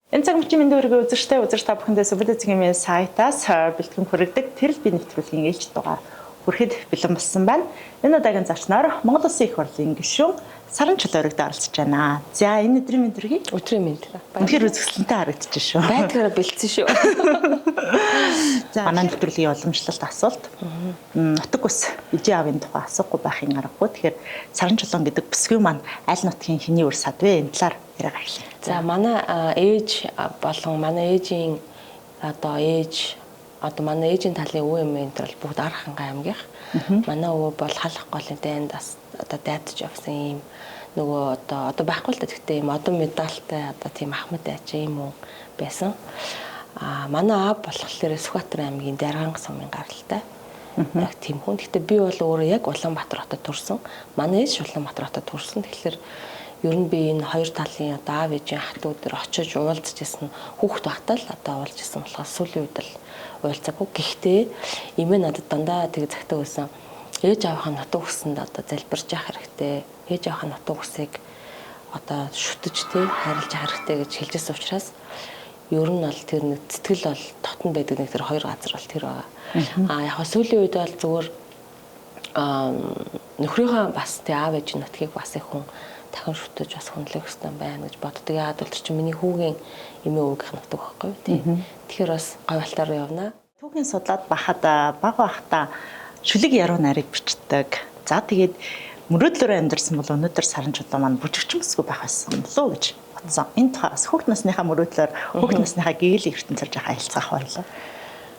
Энэ цаг мөчийн мэндийн өргөө үзэгчтэй үзэж та бүхэндээ Сүбэдэцгийн сайтаас бэлтгэн хүргэдэг тэрл би нэвтрүүлгийн ээлж дугаар хүрэхэд бэлэн болсон байна. Энэ удаагийн зочноор Монгол Улсын их хурлын гишүүн Саран Чулууригд оролцож байна. За энэ өдрийн мэндийг өдрийн мэнд. Үнэхээр үзэсгэлэнтэй харагдаж шүү. Байдгаараа бэлдсэн шүү. За манай нэвтрүүлгийн уламжлалт асуулт. Нутаг ус ижи авийн тухай асуухгүй байхын аргагүй. Тэгэхээр Саран Чулуун гэдэг бүсгүй маань аль нутгийн хэний үр сад вэ? Энэ талаар яриага эхлэе. За манай ээж болон манай ээжийн ээж манай ээжийн талын өвөө эмээ энэ бол бүгд Архангай аймгийнх. Манай өвөө бол халах голын дэнд дайдаж явсан юм нөгөө одоо байхгүй л да, гэхдээ юм одон медальтай тийм Ахмад ачаа юм уу байсан. Манай аав болохоор Сүхбаатар аймгийн Дарганг сумын гаралтай. Яг тийм хүн. Гэхдээ би бол өөрөө яг Улаанбаатар хотод төрсөн. Манай ээж Улаанбаатар хотод төрсөн. Тэгэхээр ер нь би энэ хоёр талын аав ээжийн хатууд дээр очиж уулзж исэн хүүхэд багтаа л уулзж исэн болохоос сүүлийн үед л уулзаагүй. Гэхдээ эмээ надад дандаа тэг цагтаа байсан. Ээж аавынхаа нутаг усанд залбирж явах хэрэгтэй. Ээж аавынхаа нутаг усыг шүтэж хайрлаж явах хэрэгтэй гэж хэлжсэн учраас ер нь бол тэр нэг сэтгэл бол дотн байдаг нэг тэр хоёр газар бол тэр байгаа. Яг сүүлийн үед бол зүгээр нөхрийнхөө бас тэг аав ээжийн нутгийг бас их хүн дахин шүтэж бас хүнлэх хэрэгтэй байна гэж боддог. Яагаад бол чи миний хүүгийн эмээ өвгөх нутаг байхгүй тийм. Тэгэхээр бас говьалтаар явна. Түүхийн судлаад бахад баг бахта шүлэг яруу нарыг бичдэг. За тэгээд мөрөөдлөөр амьдэрсэн бол өнөөдөр Саран Чулуун маань бүжигчин бүсгүй байх байсан болов уу гэж бодсон. Энэ тухайс хүүхд насныхаа мөрөөдлөөр хүүхд насныхаа гэгэл ертөнцөөр жаахан харилцах байлаа.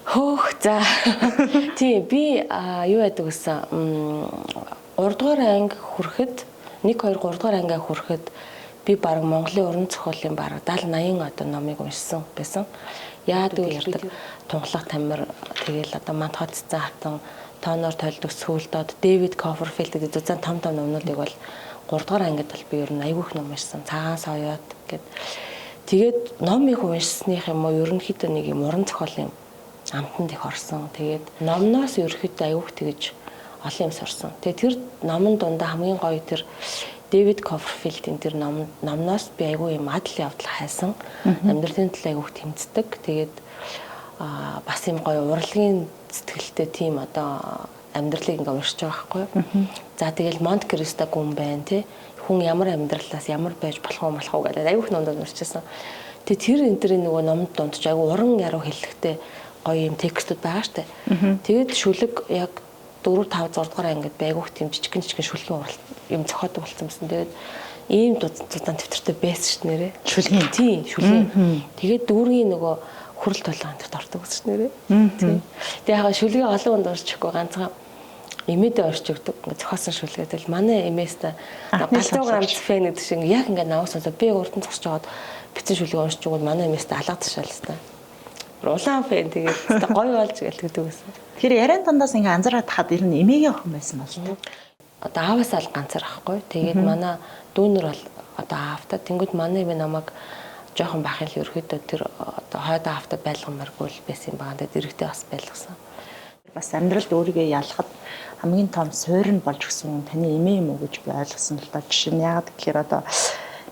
Хөөх за. Тийм би юу яадаг гэсэн 3 дугаар анги хүрэхэд 1 2 3 дугаар ангиа хүрэхэд би баг Монголын уран зохиолын баг 70 80 номыг уншсан байсан. Яагаад гэвэл тунгалаг тамир тэгэл мантхад цэцэн хатан тооноор тойлдог сүлдод Дэвид Копперфилд гэдэг зузаан том номнуудыг бол 3 дугаар ангид бол би ер нь аягүй их ном уншсан. Цагаан соёот гэд. Тэгээд номыг уншсных юм уу ерөнхийдөө нэг юм уран зохиолын амтанд их орсон. Тэгээд номноос ерөнхийдөө аягүй тэгж олон юм сурсан. Тэгээ тэр номон дундаа хамгийн гоё тэр Дэвид Копперфилдийн тэр номноос би аягүй юм адал явдал хайсан. Амьдралын төлөө аягүй тэмцдэг. Тэгээд бас юм гоё урлагийн сэтгэлтэй тийм амьдралыг ингээ уншиж байгаа байхгүй. За тэгэл Монт Кристо гүн байна тий. Хүн ямар амьдралаас ямар байж болох уу гэдэг аягүй их номдод уншижсэн. Тэгээ тэр энтрийн нөгөө номд дунд ч аягүй уран яруу хэллэгтэй гоё юм текстүүд байгаа штэ. Тэгээд шүлэг яг 4 5 6 дугаар ангид байгуух тийм жижигэн шүлгийн уралт юм зохиодог болсон юмсан. Тэгээд ийм зузаан дэвтэртэй байсан ш нэрээ. Шүлгийн. Тийм, шүлгийн. Тэгээд дүүргийн нөгөө хүрэл толгойн дээр ордог гэсэн ш нэрээ. Тийм. Тэгээд ягаа шүлгийн олон хүнд орчихгүй ганцхан эмээдээ орчигдөг. Ингээ зохиосон шүлгээ. Тэгэл манай эмээстэй галзууграмц фэн гэдэг шиг яг ингээ наваасаа би урдан зогсож жагаад бицэн шүлгээ уншиж өгвөл манай эмээстэй алгадчихшаал л та. Улаан фэн тэгээд гоё болж гэлдэг гэсэн. Тэгэхээр яриан дандаас ингээ анзаараад хаад ер нь эмээгийн охин байсан бол тоо. Ааваас ал ганцаар ахгүй. Тэгээд манай дүүнэр бол аавтаа тэнгууд манай эмээ намайг жоохон бахын л ерөөхдөө тэр хойд аавтаа байлгамааргүй л байсан юм байна. Тэгээд эрэгтэй бас байлгасан. Бас амьдралд өөрийгөө ялахад хамгийн том суурь нь болж өгсөн таны эмээ юм уу гэж би ойлгосон л доо. Жишээ нь яагаад гэхээр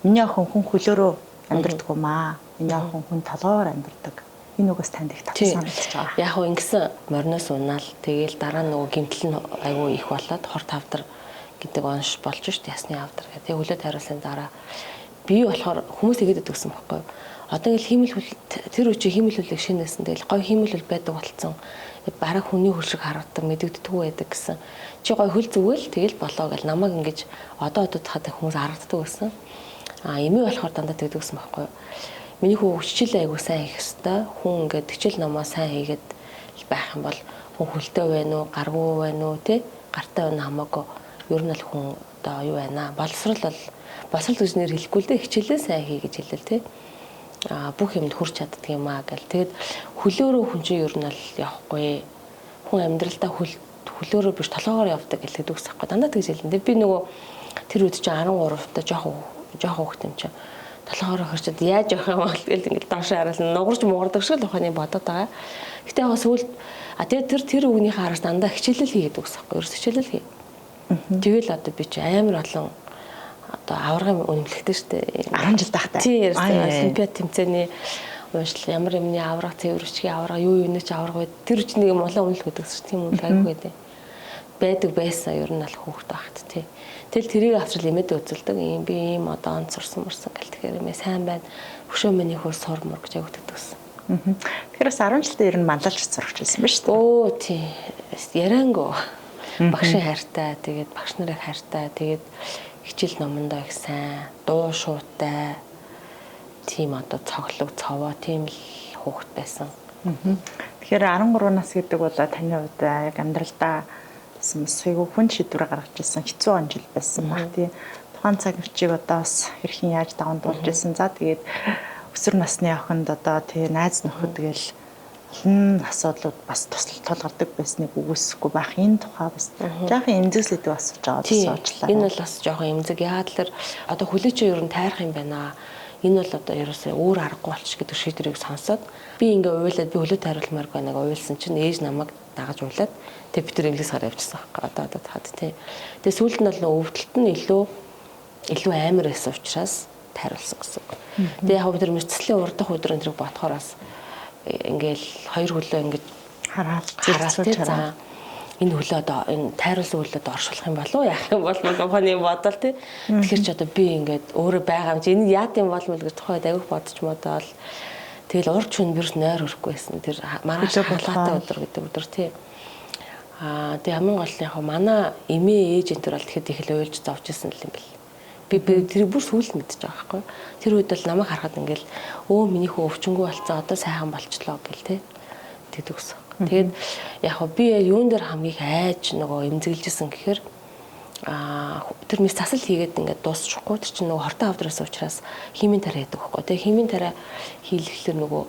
миний охин хүн хөлөөрөө амьдрдаг юм аа. Миний охин хүн толгоор амьдрдаг. Энэ үгээс танд их татсан гэж байгаа. Яг хөө ингэсэн мориноос унаал тэгээл дараа нөгөө гимтэл нь айгүй их болоод хорт авдар гэдэг онш болж шít ясны авдар гэдэг. Тэгээ хөлөө тариулсан дараа би болохоор хүмүүс игээд өгсөн байхгүй. Одоо ингээл хиймэл хөл тэр үчи хиймэл хөлийг шинээсэн. Тэгэл гой хиймэл хөл байдаг болцсон. Бараг хүний хөл шиг харагдаг мэдэгддэггүй байдаг гэсэн. Чи гой хөл зүгэл тэгэл болоо гэл намайг ингэж одоо хахад хүмүүс харагддаг гэсэн. Эмээ болохоор дандаа тэгдэг гэсэн байхгүй. Миний хүү хичээл айгуу сайн хийх хэвээр хүн ингээд хичээл номоо сайн хийгээд байх юм бол хүн хөлтэй байна уу, гаргүй байна уу, тий? Гартай байна хамаагүй. Ер нь л хүн юу байна? Боловсрал гэж нэр хэлэхгүй л дээ хичээлээ сайн хий гэж хэлэл тий. Бүх юмд хүрч чаддаг юм аа гэл. Тэгэд хөлөөрөө хүн чинь ер нь л явахгүй. Хүн амьдралдаа хөлөөрөө биш толгоогоор явдаг гэлдэг ус ахгүй. Дандаа тэгж хэлэн. Би нөгөө тэр үед чинь 13 та жоохон хөвгт юм чинь. Толгоороо хөрчөд яаж явах юм бол тэгэл ингээд доош хараал нугарч муурдаг шиг л ухааны бодоод байгаа. Гэтэ яг сүүлд тэгээд тэр үгнийхээ араас дандаа хичээлэл хийгээд өгсөн байхгүй юу? Хичээлэл хий. Тэгэл одоо би чи амар олон одоо аваргын үнэмлэхтэй шүү дээ. 10 жил тахтай. Тий, олимпиад тэмцээний уншлал ямар юмны аварга, цэвэрчгийн аварга, юу юуны ч аварга байд. Тэр үчиг нэг молоо үнэлэх гэдэг шүү. Тийм үнэлэх айгүй байдаг. Байдаг байсан ер нь аль хүүхэд багт тий. Тэгэл тэрийг авчрал имэд үзэлдэг. Ийм би ийм одоо онц сурсан мөрсөн гэл тэгэхээр юм сайн байна. Хөшөө миний хөр сур мөр гэж агуулдаг. Тэгэхээр бас 10 жилдээ ер нь мандалж сурч байсан ба шүү дээ. Оо тий. Яриангөө. Багшийн хайртай, тэгээд багш нарын хайртай, тэгээд хичээл номондоо их сайн, дуу шуутай, тийм одоо цоглог, цовоо, тийм л хүүхэд байсан. Тэгэхээр 13 нас гэдэг бол таны хувьд яг амьдралдаа айгүй хүн шийдвэр гаргаж ирсэн хэцүү он жил байсан баг тий. Тухайн цаг мөчийг одоо бас хэрхэн яаж даван туулж ирсэн. За тэгээд өсвөр насны охинд одоо тий найз нөхөд тэгэл олон асуудлууд бас тулгардаг байсныг үгүйсэхгүй байх энэ тухай бас жоохон эмзэглэдэг асууж байгаа суучлаа. Энэ бол бас жоохон эмзэг. Яагаад тэр одоо хүлээч ер нь тайрах юм байна. Энэ бол одоо ерөөсөө өөр аргагүй болчих гэдэг шийдвэрийг сонсоод би ингээ уйлаад би хөлөө тайруулмаар байна нэг уйлсан чинь ээж намайг дагаж уйлаад тэг би тэр инглис гараа явчихсан байхгүй одоо хаад тий. Тэгээ сүүлд нь бол өвдөлт нь илүү амар байсан учраас тайруулсан гэсэн. Тэгээ яг тэр мэрцлийн урдах өдрөнд тэрийг бодохоор бас ингээл хоёр хөлөө ингэж хараалцуулж байгаа. Энэ хөлөө одоо энэ тайруулсан хөлөөд оршуулах юм болов уу яах юм бол компани бодол тий. Тэгэхээр ч одоо би ингээд өөрөө байгаа юм чи энэ яад юм бол гэж тухайд авих бодож модол тэгэл урд шөнө бирс нойр өрөхгүй байсан. Тэр маргааш халаатай өдөр гэдэг өдөр тий. Тэгээ хамгийн гол нь яг манай эмээ ээж энэ төр бол тэгэхэд их л уйлж зовж исэн юм бэл. Би тэр бүр сүүл мэдчихэж байгаа байхгүй. Тэр үед бол намайг харахад ингээл өө миний хөө өвчнгөө болцсон одоо сайхан болчлоо гэл тий. Тэгдэг ус. Тэгээд яг би юун дээр хамгийн их айж нөгөө эмзэглэжсэн гэхээр тэр мис засал хийгээд ингээд дуусчихгүй тэр чинь нөгөө хортой авдраас учраас химийн тараа яадаг байхгүй. Тэгээ химийн тараа хийлгэхлээр нөгөө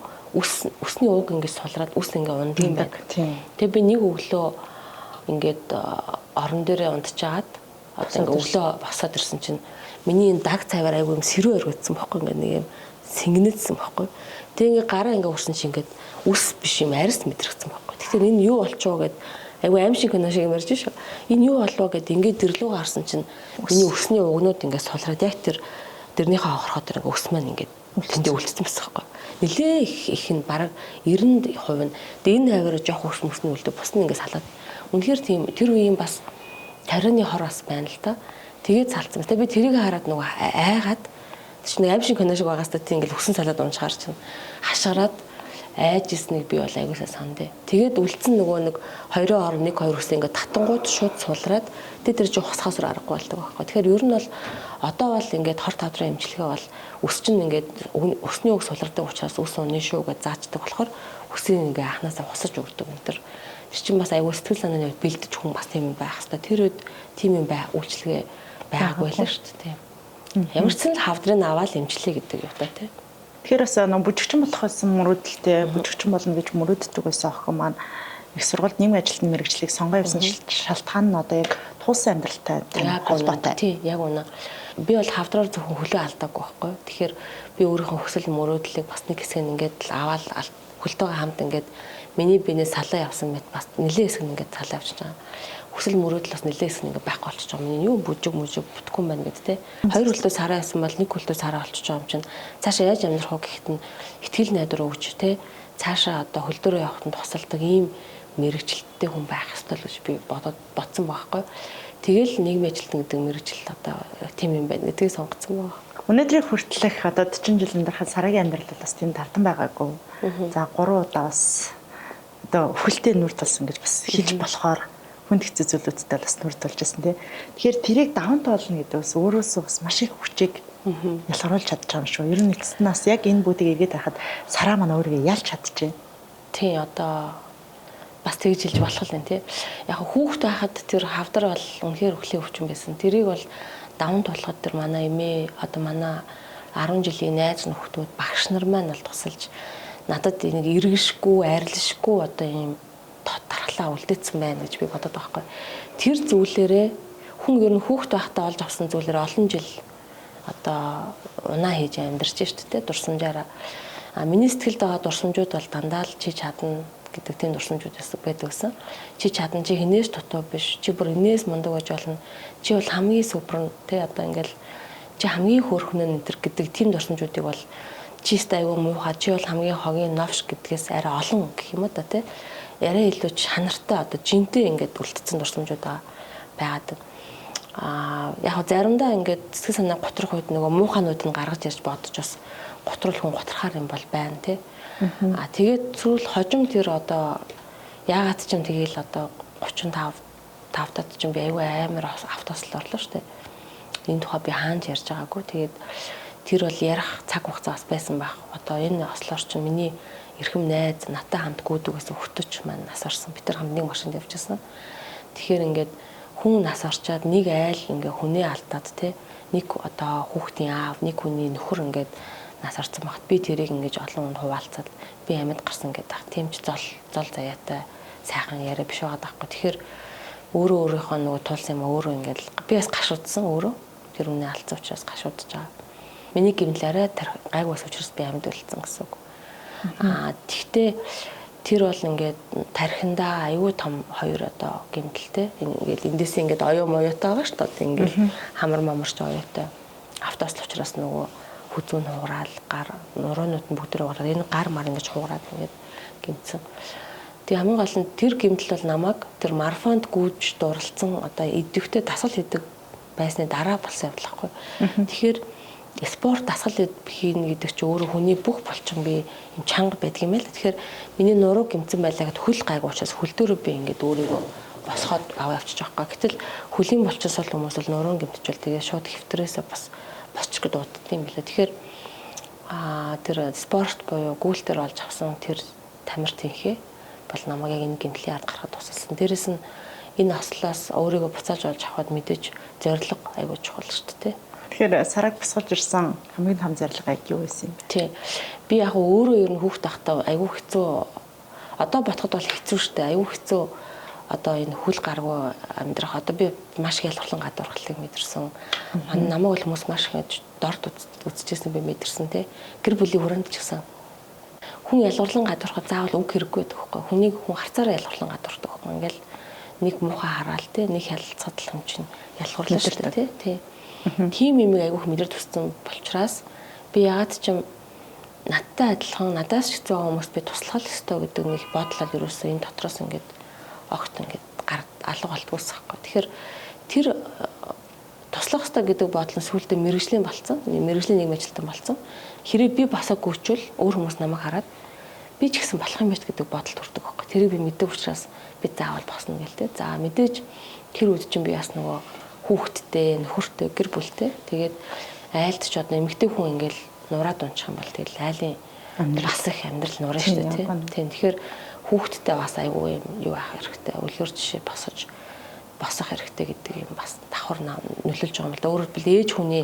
үсний ууг ингээд сулраад үс ингээд ундаг юм байна. Тэгээ би нэг өглөө ингээд орон дээрээ унтчихад одоо ингээд өглөө босоод ирсэн чинь миний энэ даг цаваар айгүй юм сэрүү өргөцсөн байхгүй ингээд нэг юм сэнгэнэдсэн байхгүй. Тэгээ ингээд гараа ингээд урсан чинь ингээд үс биш юм арьс мэдрэгцсэн байхгүй. Тэгэхээр энэ юу болчихоо гэд айгүй аим шиг кино шиг юм ярьж шүү. Энэ юу болов гэд ингээд дэрлүү гарсан чинь миний өсний угнууд ингээд сулраад яг тэрнийхээ хохорхоо тэр ингээд өс маань ингээд тэндээ үлдсэн байсан байхгүй. Нилээ их нь бараг 90% нь энэ хаваараа жоох өс мөсний үлдээ бус нь ингээд салаад. Үнэхээр тийм тэр үеийн бас тарианы хор бас байна л да. Тэгээд салцсан. Тэгээ би тэрийг хараад нөгөө айгаад чинь аим шиг кино шиг байгаас та тийм ингээл хөсөн салаад уншгаар чинь хашгараад айж ирснийг би бол аягуулсаа сандээ. Тэгээд үлдсэн нөгөө нэг 2-1 2 үсээ ингээд татангууд шууд сулраад тэр жоо хосхосор аргагүй болдог байхгүй. Тэгэхээр ер нь бол одоо бол ингээд хор тавдрын эмчилгээ бол өс чинь ингээд өсний үг сулардаг учраас өс уны шүү гэж заачдаг болохоор өсийг ингээд анханасаа хусаж өгдөг энэ төр. Тэр чинь бас аягүй сэтгэл санааны үед бэлдэж хүн бас тийм юм байх хэвээр. Тэр үед тийм юм үйлчлэгээ байгаагүй л шүү дээ. Ямар ч л хавдрын аваад эмчлэе гэдэг юм та тийм. Тэгэхээр бас бүжигчин болох байсан мөрөөдөлтэй бүжигчин болно гэж мөрөөддөг байсан охин маань их сургуульд нийгмийн ажилтны мэргэжлийг сонгоо явсан шалтгаан нь одоо яг туусан амьдралтай холбоотой. Тий, яг үнэ. Би бол хавдраар зөвхөн хөлөө алдаагүй байхгүй. Тэгэхээр би өөрийнхөө хүсэл мөрөөдлийг бас нэг хэсэг нь ингээд аваад хөлтөөгөө хамт ингээд миний биенээ салаа явсан мэт бас нэлээд хэсэг нь ингээд салаа явчихж байгаа. Хүсэл мөрөөдөл бас нэлээд хэсэг ингээд байхгүй болчихж байгаа. Миний юу бүжиг бүтггүй юм байна гэдэг те. Хоёр хөлтөө сараа ясан бол нэг хөлтөө сараа болчихж байгаа юм чинь цаашаа яаж амьдрах вэ гэхэд нь ихтгэл найдвар өгч те. Цаашаа одоо хөл дөрөө явахад нь тусалдаг ийм мэрэгчлэлтэй хүн байх ёстой л гэж би бодсон байхгүй. Тэгэл нийгмийн ажилтан гэдэг мэрэгжил одоо тийм юм байна гэдгийг сонгоцсон байна. Өнөөдрийг хүртэлх одоо 40 жилийн дарахад сарагийн амьдралд бас тийм тартан байгаагүй. За 3 удаа бас одоо өхөлтэй нүр тулсан гэж бас хэлж болохоор хүнд хэцүү зүйлүүдтэй бас нүр тулж байсан тий. Тэгэхээр тэрийг даван тоолно гэдэг бас өөрөөсөө бас маш их хүчийг ялгаруулж чадчих юм шүү. Ер нь эцэст нас яг энэ бүдийг эргээд харахад сараа маань өөрийгөө ялж чадчихжээ. Тий одоо бас тэгж хэлж болох юм тий. Яг хүүхэд байхад тэр хавдар бол үнэхээр өхлийн өвчин байсан. Тэрийг бол даван тулахад тэр манай эмээ одоо манай 10 жилийн найз нөхдүүд багш нар маань бол тусалж надад нэг эргэшгүй, арилшгүй одоо ийм тархлаа үлдээсэн байна гэж би бодод байгаа байхгүй. Тэр зүйлээрээ хүн ер нь хүүхэд байхдаа олж авсан зүйлээрээ олон жил одоо унаа хийж амьдарч шүү дээ дурсамжаараа. Миний сэтгэлд байгаа дурсамжууд бол дандаа л чи чадна гэдэг тийм дурсамжууд байдаг гэсэн. Чи чадна, чи хинээс дутуу биш, чи бүр энээс мундаг байж болно. Чи бол хамгийн супер нь тий одоо ингээл чи хамгийн хөөрхөн нь энэ гэдэг тийм дурсамжуудыг бол чи стайгүй муухай чи бол хамгийн хогийн новш гэдгээс арай олон гэх юм да тий. Арай илүү чанартай одоо жинтэй ингээд үлдсэн дурсамжууд байгаад яг заримдаа ингээд сэтгэл санаа готрох үед нөгөө муухайнууд нь гаргаж ирж бодож бас готрол хүн готрохаар юм бол байна тий. Тэгээд сүүл хожим тэр одоо яагаад ч юм тэгээл одоо 35 тавтад ч юм би аюу амар автослол орлоо шүү дээ. Энэ тухай би хаанч ярьж байгаагүй. Тэгээд тэр бол ярих цаг хугацаа бас байсан байх. Одоо энэ ослоор чинь миний эрхэм найз натаа хамт гүйдүүгээс өгтөч маань нас орсон. Би тэр хамт нэг машинд явчихсан. Тэгэхээр ингээд хүн нас орчоод нэг айл ингээ хүнээ алдаад те нэг одоо хүүхдийн аав нэг хүний нөхөр ингээд нас орсон багт би тэрийг ингэж олон хүнд хуваалцаад би амьд гарсан гэдэг. Тийм ч зол заяатай сайхан яриа биш байгаа даахгүй. Тэгэхээр өөрийнхөө нөгөө тулсан юм өөрөө ингээд би бас гашуудсан өөрөө тэр үнэ алдсан учраас гашуудж байгаа. Миний гимлээрээ гайг бас учраас би амьд үлдсэн гэсэн үг. Тэгтээ тэр бол ингээд тархиндаа аюу том хоёр одоо гимтэлтэй. Ингээд эндээс ингээд оюу моёотой байгаа шүү дээ. Ингээд хамар мамарч оюутай. Автослол учраас нөгөө хүзүүн хугараал гар нуруунууд нь бүгдээ гараад энэ гар мар ингэж хугараад ингээд гимтсэн. Тэгээ хамгийн гол нь тэр гимтэл бол намайг тэр марафонд гүйж дурлцсан одоо идэвхтэй дасгал хийдэг байсны дараа болсон явдал хгүй. Тэгэхээр спорт дасгал хийн гэдэг чинь өөрөө хүний бүх булчин би юм чанга байдаг юм байл. Тэгэхээр миний нуруу гимцэн байлаа гэд хөл гайг учраас хөл дөрөв би ингээд өөрийгөө босгоод аваа авчиж байгаа. Гэтэл хөлийн булчинс бол хүмүүс бол нуруу гимтчихвэл тэгээ шууд хэвтрээсээ бас босчих гээд дууддаг юм билээ. Тэгэхээр тэр спорт буюу гүйлтэр олж авсан тэр тамир тэнхээ бол намайг яг энэ гимтлийн ард гарахад тусалсан. Дээрэс нь энэ ослоос өөрийгөө буцааж олж авахд мэдээж зориг айгуу чухал шүү дээ. Тэгэхээр сараг босгож ирсэн хамгийн том зорилго юу байсан юм бэ? Тий. Би яг өөрөө ер нь хүүхд тахтаа айгуу хэцүү одоо ботход бол хэцүү шүү дээ. Айгуу хэцүү одоо энэ хүл гаргүй амьдрах одоо би маш ялгарлан гадуурхлыг мэдэрсэн. Намайг бол хүмүүс маш их дорд үзчихсэн би мэдэрсэн тий. Гэр бүлийн хүрээнд ч гэсэн хүн ялгарлан гадуурхад заавал үг хэрэггүй байдаг хөөхгүй. Хүнийг хүн харцаараа ялгарлан гадуурдаг хөөхгүй. Ингээл нэг муухай хараал тий, нэг хялцадл юм чинь ялгарлаа шүү дээ тий. Тийм юм айгүйх мэдрэл төссөн болчраас би ягаад ч юм надтай адилхан надаас ч хэцүү хүмүүс би туслах ёстой гэдэг нэг бодлол ерөөсөө энэ дотроос ингээд огт ингээд алга болтгоосахгүй. Тэгэхээр тэр туслах ёстой гэдэг бодол нь сүүлдээ мэрэгжлийн болцсон. Мэрэгжлийн нийгмийн ажилтан болцсон. Хэрэг би басаа гүйчвэл өөр хүмүүс намайг хараад би ч гэсэн болох юм биш гэдэг бодол төрдөг байхгүй. Тэрийг би мэддэг учраас би заавал босно гэлтэй. За мэдээж тэр үед чинь би бас нөгөө хүүхэдтэй, нөхөртэй, гэр бүлтэй. Тэгээд айлд ч одоо эмэгтэй хүн ингээл нураад унчих юм бол тэгэл айлын бас их амьдрал нурна шүү дээ тийм. Тэгэхээр хүүхэдтэй бас айгүй юм юу ах хэрэгтэй. Үлгэр жишээ босох хэрэгтэй гэдэг юм бас давхар нөлөөлж байгаа юм л да. Өөрөөр хэлбэл ээж хүний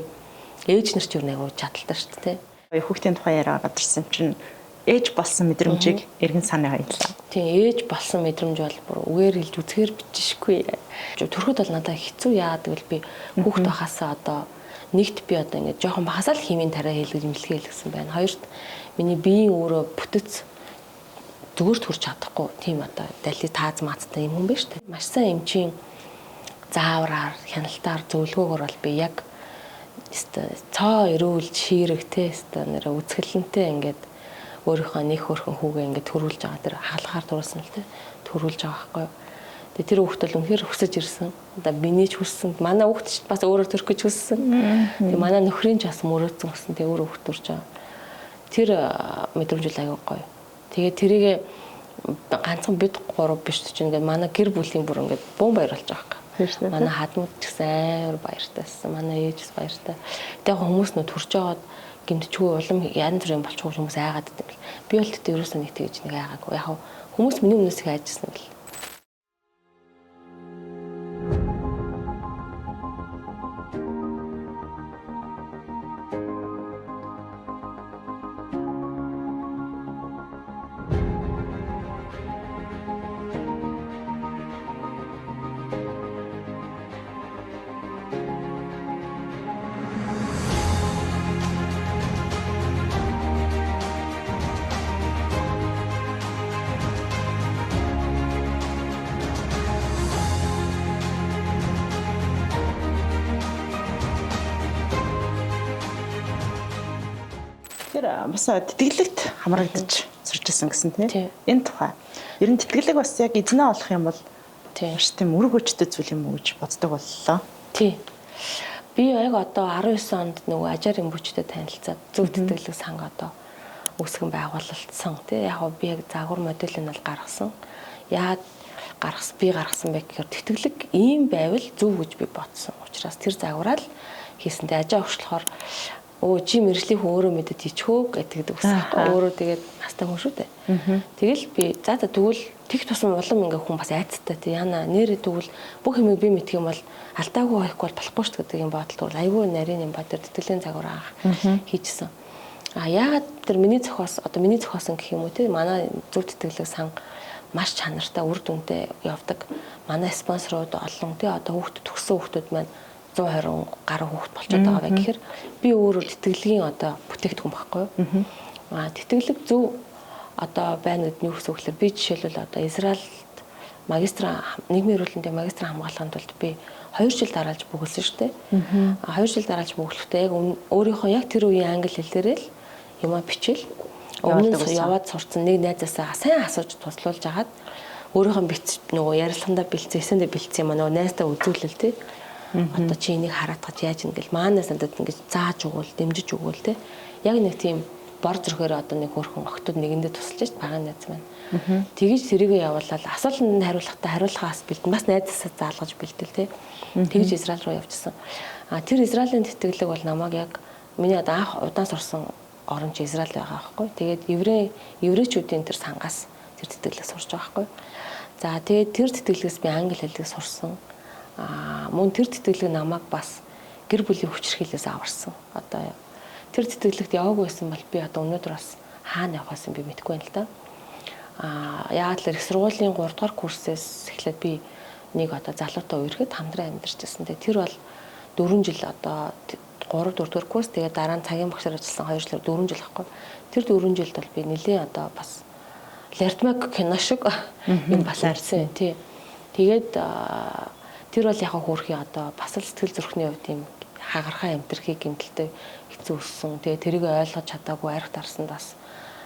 ээж нар ч юу нэг айгүй чадaltaй шүү дээ тийм. Хүүхдийн тухай яриа гадарсан чинь ээж болсон мэдрэмжийг эргэн санаа баялаа. Тийм ээж болсон мэдрэмж бол бүр үгээр хэлж үзэхээр биччихгүй. Төрөхөд бол надад хэцүү яадаг л би хүүхд байхасаа одоо нэгт би одоо ингээд жоохон багасаа л химийн тариа хийлгэж имлэгээ хийлгэсэн байна. Хоёрт миний биеийн өөрөө бүтэц зүгээр төрч чадахгүй тийм одоо дали тааз маацтай юм хүн байна шүү дээ. Маш сайн эмчийн заавраар хяналтаар зөвлөгөөгөр бол би яг цоо өрөөлж шиирэг те нэр үзгэлэнтэй ингээд өөрийнхөө нэг хөрхөн хүүгээ ингээд төрүүлж байгаа тэр хаалгаар дуурсан л те төрүүлж байгаа байхгүй. Тэгээ тэр хүүхд бол үнэхээр хүсэж ирсэн. Одоо биний ч хүссэн. Манай хүүхд ч бас өөрөө төрөх гэж хүссэн. Тэгээ манай нөхрийн ч бас мөрөөдсөн хүссэн. Тэгээ өөрөө хүүхд төрж байгаа. Тэр мэдрэмж аягүй гоё. Тэгээ тэрийг ганцхан бид гурав биш ч ингээд манай гэр бүлийн бүр ингээд бөөн баяр болж байгаа байхгүй. Манай хадмууд ч гэсэн амар баяртайсэн. Манай ээж бас баяртай. Тэгээ хүмүүс нөө төрж аваад гимтчгүй улам янз бүрийн болчихгүй хүмүүс айгаад байдаг. Би бол тэгтээ ерөөсөө нэг тэгж нэг айгаагүй. Яг хүмүүс миний өмнөөс их айжсэн бэл. Тэгэхээр бас тэтгэлэгт хамрагдаж сурч ирсэн гэсэн Тий. тийм. Энэ тухай. Ер нь тэтгэлэг бас яг эзнээ олох юм бол маш тийм үр хөжтэй зүйл юм уу гэж боддог боллоо. Тий. Би яг одоо 19 онд нөгөө ажарын бүчтэй танилцаад зөв тэтгэлэг санг одоо үүсгэн байгуулалтсан. Тэ яг би яг загвар модулийг бол гаргасан. Яагаад би гаргасан бэ гэхээр тэтгэлэг ийм байвал зөв гэж би бодсон. Учираас тэр загвараа л хийсэн. Тэ ажаа өгчлөхөөр чи мэржлийн хүн өөрөө мэдээд ичхөө гэдэг үгсээ. Өөрөө тэгээд настай хүн шүү дээ. Тэгэл би тэгвэл тэг тусам улам ингээ хүн бас айцтай тий яна нэрээ тэгвэл бүх юмыг би мэдх юм бол алдаагүй байхгүй болохгүй шүү гэдэг юм бодолтой айгүй нарийн юм ба тэр тэтгэлийн загвар авах хийжсэн. Яагаад тэр миний зохиосон гэх юм уу тий манай зөв тэтгэлэг сан маш чанартай үр дүнтэй явдаг. Манай спонсорууд олон тий одоо хүүхдүүд төгссөн хүүхдүүд маань 120 гаруй хүүхд болчиход байгаа байх гэхээр би өөрөө тэтгэлгийн одоо бүтээгдэхүүн байхгүй юу. Тэтгэлэг зөв одоо байна гэдний үгс өгөхлөөр би жишээлбэл одоо Израильд нийгмийн эрүүлэндийн магистрын хамгаалахын тулд би 2 жил дараалж бөглсөн шүү дээ. 2 жил дараалж бөглөхдөө яг өөрийнхөө яг тэр үеийн англи хэл дээрээ л юмаа бичээл өмнө нь яваад сурцсан нэг найзаасаа сайн асууж туслуулж агаад өөрийнхөө нөгөө ярилцлагандаа бэлдсэн эсэндээ бэлдсэн юм нөгөө найзтаа үзүүлэл тий. Одоо чи энийг хараадгаж яаж ингээл маанаас надад ингэж зааж өгвөл дэмжиж өгвөл тий. Яг нэг тийм бор зөрхөөр одоо нэг хөрхөн охтууд нэгэндээ тусалж байгаа найз маань. Тэгэж тэрийгээ явуулаад асуултанд хариулахаас бэлдэн бас найзаасаа заалгаж бэлдэл тий. Тэгэж Израиль руу явчихсан. Тэр Израилийн тэтгэлэг бол намайг яг миний одоо анх удаан сурсан орон чи Израиль байгаа байхгүй. Тэгээд еврейчүүдийн тэр сангаас тэр тэтгэлэг сурч байгаа байхгүй. За тэгээд тэр тэтгэлгээс би англи хэлийг сурсан. Мөн тэр тэтгэлэг намайг бас гэр бүлийн хүчирхийлээс аварсан. Одоо тэр тэтгэлэгт яваагүй байсан бол би одоо өнөөдөр бас хаана явах байсан би мэдэхгүй байна л да. Яагаад л их сургуулийн 3 дугаар курсээс эхлээд би нэг одоо залуутай үерхэд хамтран амьдарч байсан. Тэр бол 4 жил одоо 3 4 дугаар курс тэгээд дараа нь цагийн багшаар ажилласан 2 жил 4 жил ахгүй. Тэр 4 жилд бол би нэлээд одоо бас Лертмак кино шиг юм бас арьсан тий. Тэгээд тэр бол яг хөөрхий одоо бас л сэтгэл зүрхний хувьд юм хагархаа амьдрахыг гэмтэлтэй хэцүү өссөн. Тэгээ тэрийг ойлгож чадаагүй арх дарсанд бас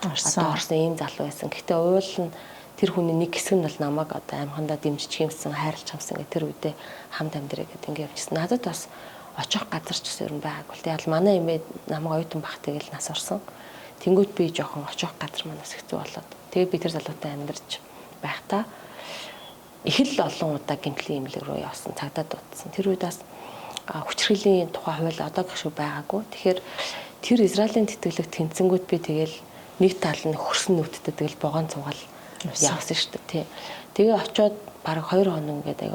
орсон ийм залуу байсан. Гэхдээ уул нь тэр хүний нэг хэсэг нь бол намайг одоо амьхандаа дэмжиж хиймсэн, хайрлж хамсан гэх тэр үедээ хамт амьдраа гэдэг ингэ явжсэн. Надад бас очих газар ч гэсэн юм байгаагүй. Тэгээд манай эмээ намайг оюутан бах тэгэл нас орсон. Тэнгүүт би жоохон очих газар манаас хэцүү болоод. Тэгээд би тэр залуутай амьдарч байхдаа их л олон удаа гэмтлийн имлэг рүү явсан, цагдаа дуудсан. Тэр үед бас хүчирхийллийн тухай хууль одоо гэх шиг байгаагүй. Тэгэхээр тэр Израилийн тэтгэлэг тэнцэнгүүт би тэгэл нэг тал нь хөрсөн нүдтэй тэгэл богоон цугаал явсан шүү дээ. Тэгээ очиод бараг 2 хоног ингээд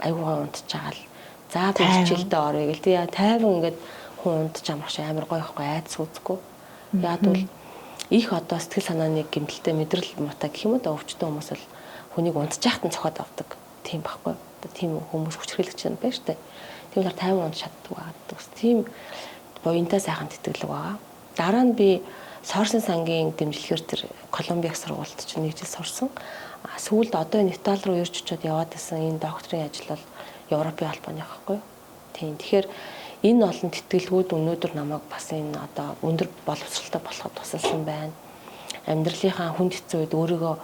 айгуугаа унтчихагаал. За би хичээлдээ орё гэл тий 50 ингээд хүн унтж амарч амар гоё ихгүй айц үзэхгүй. Яг бол их одоо сэтгэл санааны гэмтэлтэй мэдрэл муутай гэх юм уу өвчтөн хүмүүс л хүнийг унтчихад нь цохоод авдаг тийм байхгүй. Одоо тийм хүмүүс хүчрхийлэгч юм байна шүү дээ. Тийм болохоор 50 онд шатдаг байгаа. Тийм буянтай сайхан тэтгэлэг байгаа. Дараа нь би Сорсын сангийн дэмжлэгээр тэр Колумбиаг сургуульд чинь нэг жил сурсан. Сүүлд одоо энэ Итали руу ирж очиод яваад байсан энэ докторийн ажил бол Европын албаны байхгүй. Тийм. Тэгэхээр энэ олон тэтгэлгүүд өнөөдөр намайг бас энэ одоо өндөр боловсралтай болоход тусалсан байна. Амьдралынхаа хүнд хэцүү үед өөрийгөө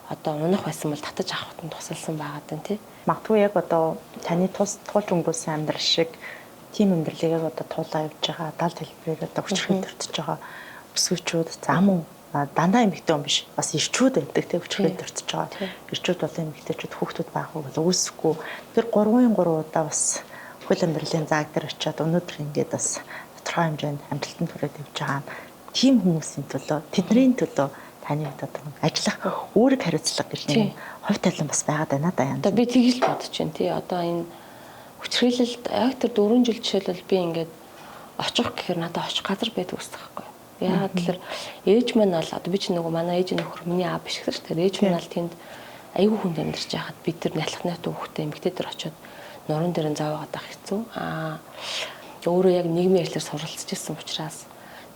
одоо унах байсан бол татаж авахт нь тусалсан байгаад байна тий. Магадгүй яг одоо таны тулж өнгөрсөн амьдрал шиг тийм амьдралыг яг одоо туулаа явж байгаа далд хэлбэрээр одоо хүчрхийлэлд өртөж байгаа өсвөчүүд замун дандаа эмэгтэй хүн биш бас ирчүүд байдаг тий хүчрхийлэлд өртөж байгаа. Ирчүүд бол эмэгтэйчүүд хүүхдүүд байхгүй бол үүсэхгүй. Тэр 3 удаа бас хөл амьдралын зааг дээр очиод өнөөдөр ингээд бас тодорхой хэмжээнд амжилтанд хүрээд явж байгаа. Тийм хүмүүсийн төлөө тэдний төлөө таны хэд одоо ажиллах өөрийг хариуцлага гэж нэг хувь талан бас байгаад байна да яа. Одоо би тгийж бодож байна тий. Одоо энэ хүчрхийлэлд яг тэр 4 жил жишээлбэл би ингээд очих гэхээр надад очих газар байдаг ус таахгүй. Яагаад тэгэхээр ээж маань бол одоо би ч нөгөө манай ээж нөхөр миний аав биш гэж тэр ээж маань л тэнд аюу хүнд амьдарч байхад бид тэр нялх найтай хүүхдээ эмэгтэй дээр очиод нуруунд дээр нь заваагаад байх хэцүү. Өөрөө яг нийгмийн ажлаар суралцж ирсэн учраас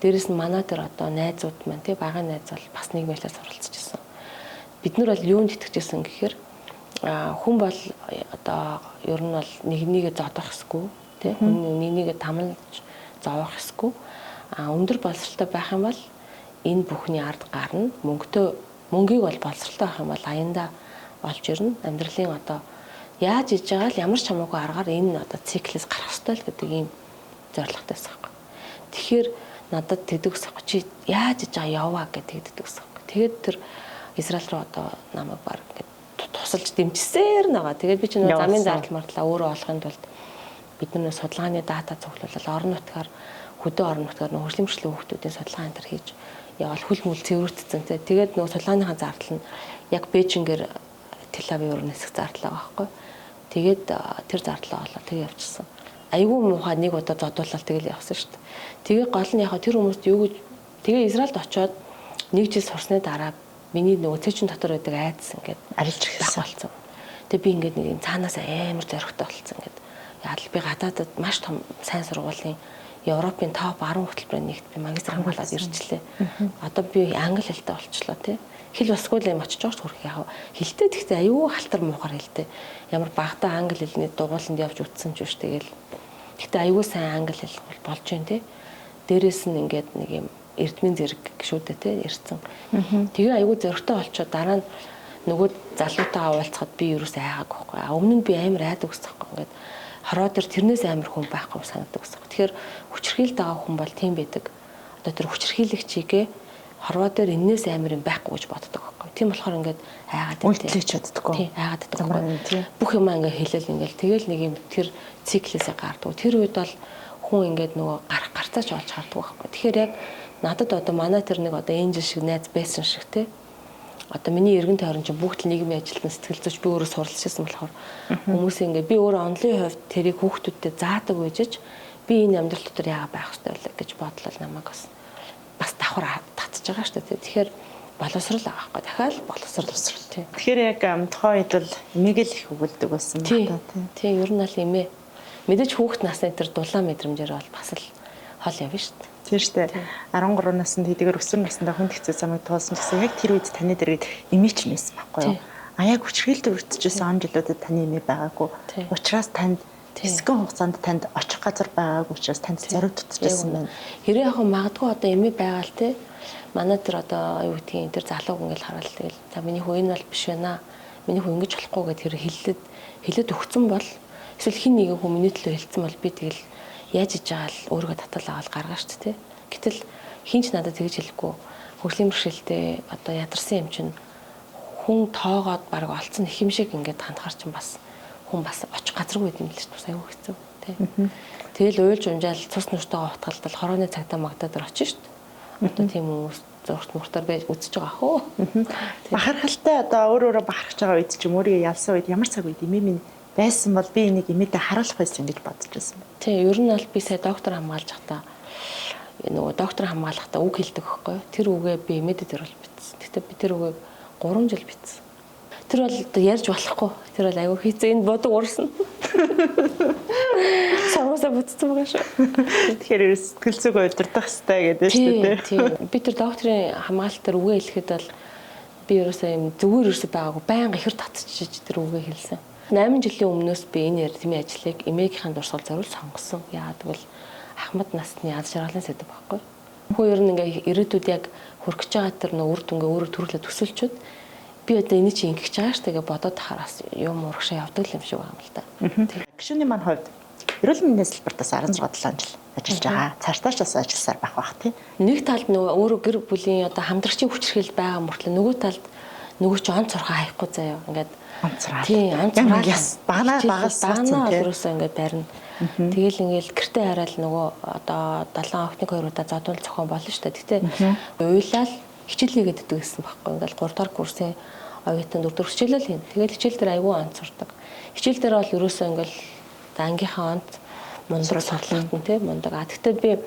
дээрэс нь манай тэр одоо найзууд маань тий бага найз бол бас нийгмийн ажлаар суралцж ирсэн. Бид нар бол юунд итгэжсэн гэхээр хүн бол одоо ер нь бол нэг нэгэ зодох хэсгүй тий хүн нэг нэгэ тамлж зовох хэсгүй өндөр боловсролтой байх юм бол энэ бүхний ард гарна. Мөнгийг бол боловсролтой байх юм бол аяндаа олж ирнэ. Амьдралын одоо яаж иж байгаа л ямар ч хамаагүй аргаар энэ одоо циклээс гарах ёстой л гэдэг ийм зорилготой байсан юм. Тэгэхээр надад тэгдэг ус байхгүй чи яаж иж байгаа яваа гэдэг гэсэн. Тэгээд тэр Израиль руу одоо намайг баг ингээд тусалж дэмжсээр байгаа. Тэгээд би чинь замын зардал мартлаа өөрөө олохын тулд бид нар судалгааны дата цуглуулаад орон нутгаар хөдөө орон нутгаар хөгжлөмжлөлийн хүүхдүүдийн судалгаа энэ төр хийж явал хүл мүл цэвэртсэн. Тэгээд нөгөө судалгааныхаа зардал нь яг Бээжингээр Тель-Авив руу нисэх зардал байгаа байхгүй. Тэгээд тэр зардлаа олоо тэг явчихсан. Айгүй муухай нэг удаа зодуулаад тэгэл явсан шүү дээ. Тэгээ гол нь яг тэр хүмүүст юу гэж тэгээ Израильд очиод нэг жил сурсны дараа миний нөгөө цэчин дотор байдаг айдас ингээд арилж эхэлсэн болсон. Тэгээ би ингээд нэг юм цаанаас амар зоригтой болсон ингээд. Яг л би гадаадад маш том сайн сургуулийн Европын топ 10 хөтөлбөрийн нэгт би магистр хамгаалаад ирчлээ. Одоо би англи хэлтэй болчлоо тий. Хэл басгүй л юм очиж байгаа ч хүрэх яг хэлтэй тэгтээ аюу халтар муухар хэлтэй. Ямар багтаа англи хэлний дугууланд явж үтсэн ч биш тэгэл. Тэгтээ аюу сайн англи хэл болж байна тий. Дээрээс нь ингээд нэг юм эрдмийн зэрэг гişүүдээ тий ирсэн. Тэгээ аюу зөрөгтэй болчоо дараа нь нөгөө залуутайгаа уулзахад би юу ч айгаагүй байхгүй. Өмнө нь би амар айдаг гэсэн юм ингээд хороо дээр тэрнээс амар хүн байхгүй санагддаг гэсэн. Тэгэхээр хүчрхийлд байгаа хүн бол тийм байдаг. Одоо тэр хүчрхийлэгчийгээ хорвоо дээр энээс амар юм байхгүй гэж боддог байхгүй. Тийм болохоор ингээд айгаад үлдлээч чаддаггүй. Тийм айгаад чаддаггүй. Бүх юм ингээд хэлэл ингээд тэгэл нэг юм тэр циклээсээ гардаг. Тэр үед бол хүн ингээд нөгөө гарцаач олж харддаг байхгүй. Тэгэхээр яг надад одоо манай тэр нэг одоо энжил шиг найз байсан шиг те. Одоо миний эргэн тойрон чинь бүгд л нийгмийн ажилтан сэтгэл зүйч би өөрөө суралцж байсан болохоор хүмүүс ингээд би өөрөө онлын хувьд тэрийг хүүхдүүдтэй заадаг байжж би энэ амьдрал дотор яагаад байх ёстой вэ гэж бодлоо намайг бас давхар татж байгаа шүү дээ. Тэгэхээр боловсрал байгаа байхгүй. Дахиад боловсрал тий. Тэгэхээр яг тухайн үед бол эмээг л их өгүүлдэг байсан байна тий. Тий, ер нь л эмээ. Мэдээж хүүхэд насны тэр дулаан мэдрэмжээр бол бас л хол явна шүү дээ. Тийм шүү дээ. 13 наснд хэдийгээр өсвөр насндаа хүн хэцүү замыг туулсан гэсэн яг тэр үед таны дэргэд эмээ ч нээсэн байхгүй юу? А яг хүчрхийлэлд өртөжсэн он жилүүдэд таны эмээ байгаагүй. Учираас танд хэсгэн хугацаанд танд очих газар байгаагүй учраас танд зориг тутчихсан байна. Хэрэг яг магадгүй одоо эмээ байгаа л те. Манай тэр одоо юу гэдгийг тэр залууг ингээл хараад тэгэл за миний хүү энэ бол биш байна. Миний хүү ингэж болохгүй гэд тэр хэлэд өгцөн бол эсвэл хин нэгэн хүн миний төлөө хэлсэн бол би тэгэл яаж иж байгаа л өөрийгөө татал аваад гаргаа шүү дээ. Гэтэл хинч надад тэгж хэлэхгүй. Хөгжлийн бэрхшээлтэй одоо ядарсан юм чинь хүн тоогоод баг олцсон их юм шиг ингээд хандхаар чинь бас хүн бас очих газаргүй юм л шүү дээ. Аюу хэцүү тий. Тэгэл уйлж унжаал цус нүртэйгээ утгалтал хорооны цагтаа магдаад очиж шүү дээ. Одоо тийм хүмүүс зургт муртаар байж үзэж байгаа хөө. Бахархалтай одоо өөрөөрөө бахархаж байгаа үед ч юм өөрийгөө ялсан үед ямар цаг үед эмээ минь байсан бол би энийг эмээдээ харуулах байсан гэж бодож байсан. Тий, ер нь бол би сая доктор хамгаалж байхдаа нөгөө доктор хамгаалахдаа үг хэлдэг байхгүй. Тэр үгээ би эмээдээ төрөл бичсэн. Гэтэ би тэр үгийг 3 жил бичсэн. Тэр бол ярьж болохгүй. Тэр бол аюу хийцээ энэ бодог уурсан. Сарвасаа бүтцсэн байгаа шүү. Тэгэхээр сэтгэл зүг удирдах хэрэгтэй гэдэг шүү дээ. Тийм. Би тэр докторийн хамгаалалт дээр үгээ хэлэхэд бол би ерөөсөө юм зүгээр ерөөсөө байгаагүй. Баян ихэр татчихж тэр үгээ хэлсэн. 8 жилийн өмнөөс би энэ эрдмийн ажлыг эмээгийнхаа дурсгал зориул сонгосон. Яагаад гэвэл ахмад насны аз жаргалын сэдв байхгүй. Хөө ер нь ингээ ирээдүйд яг хүрэх гэж байгаа тэр нөө үр дүнгээ өөрөө төрүүлээд төсөөлчүүд би одоо энэ чинь ингэж байгаа шүү дээ бодоод тахараас юм урагшаа явдаг юм шиг байгаа юм л да. Гишүүний маань хувьд эрүүл мэндийн салбартаас 16-7 жил ажиллаж байгаа. Цаашдаа ч бас ажилласаар байх бах тий. Нэг талд нөгөө өөрөө гэр бүлийн одоо хамтрагчийн хүчирхийлэл байгаа мөртлөө нөгөө талд нөгөө чи он цорхоо хаяхгүй заяа. Ингээд онцраа. Тийм, онцраа. Багаас ерөөсөө ингээд барина. Тэгэл ингээл гэртээ хараад нөгөө одоо 7 охиныг 2 удаа зодвол зохион болно шүү дээ. Гэтэ уйлал хичээлээ гэдэг гэсэн байхгүй. Ингээл 3 дахь курсын оюутан 4 дахь хичээлэл хийн. Тэгэл хичээл дээр аягүй онцордог. Хичээл дээр бол ерөөсөө ингээл ангийнхаа онц мундаг сурлахтан тийм мундаг. Гэтэ би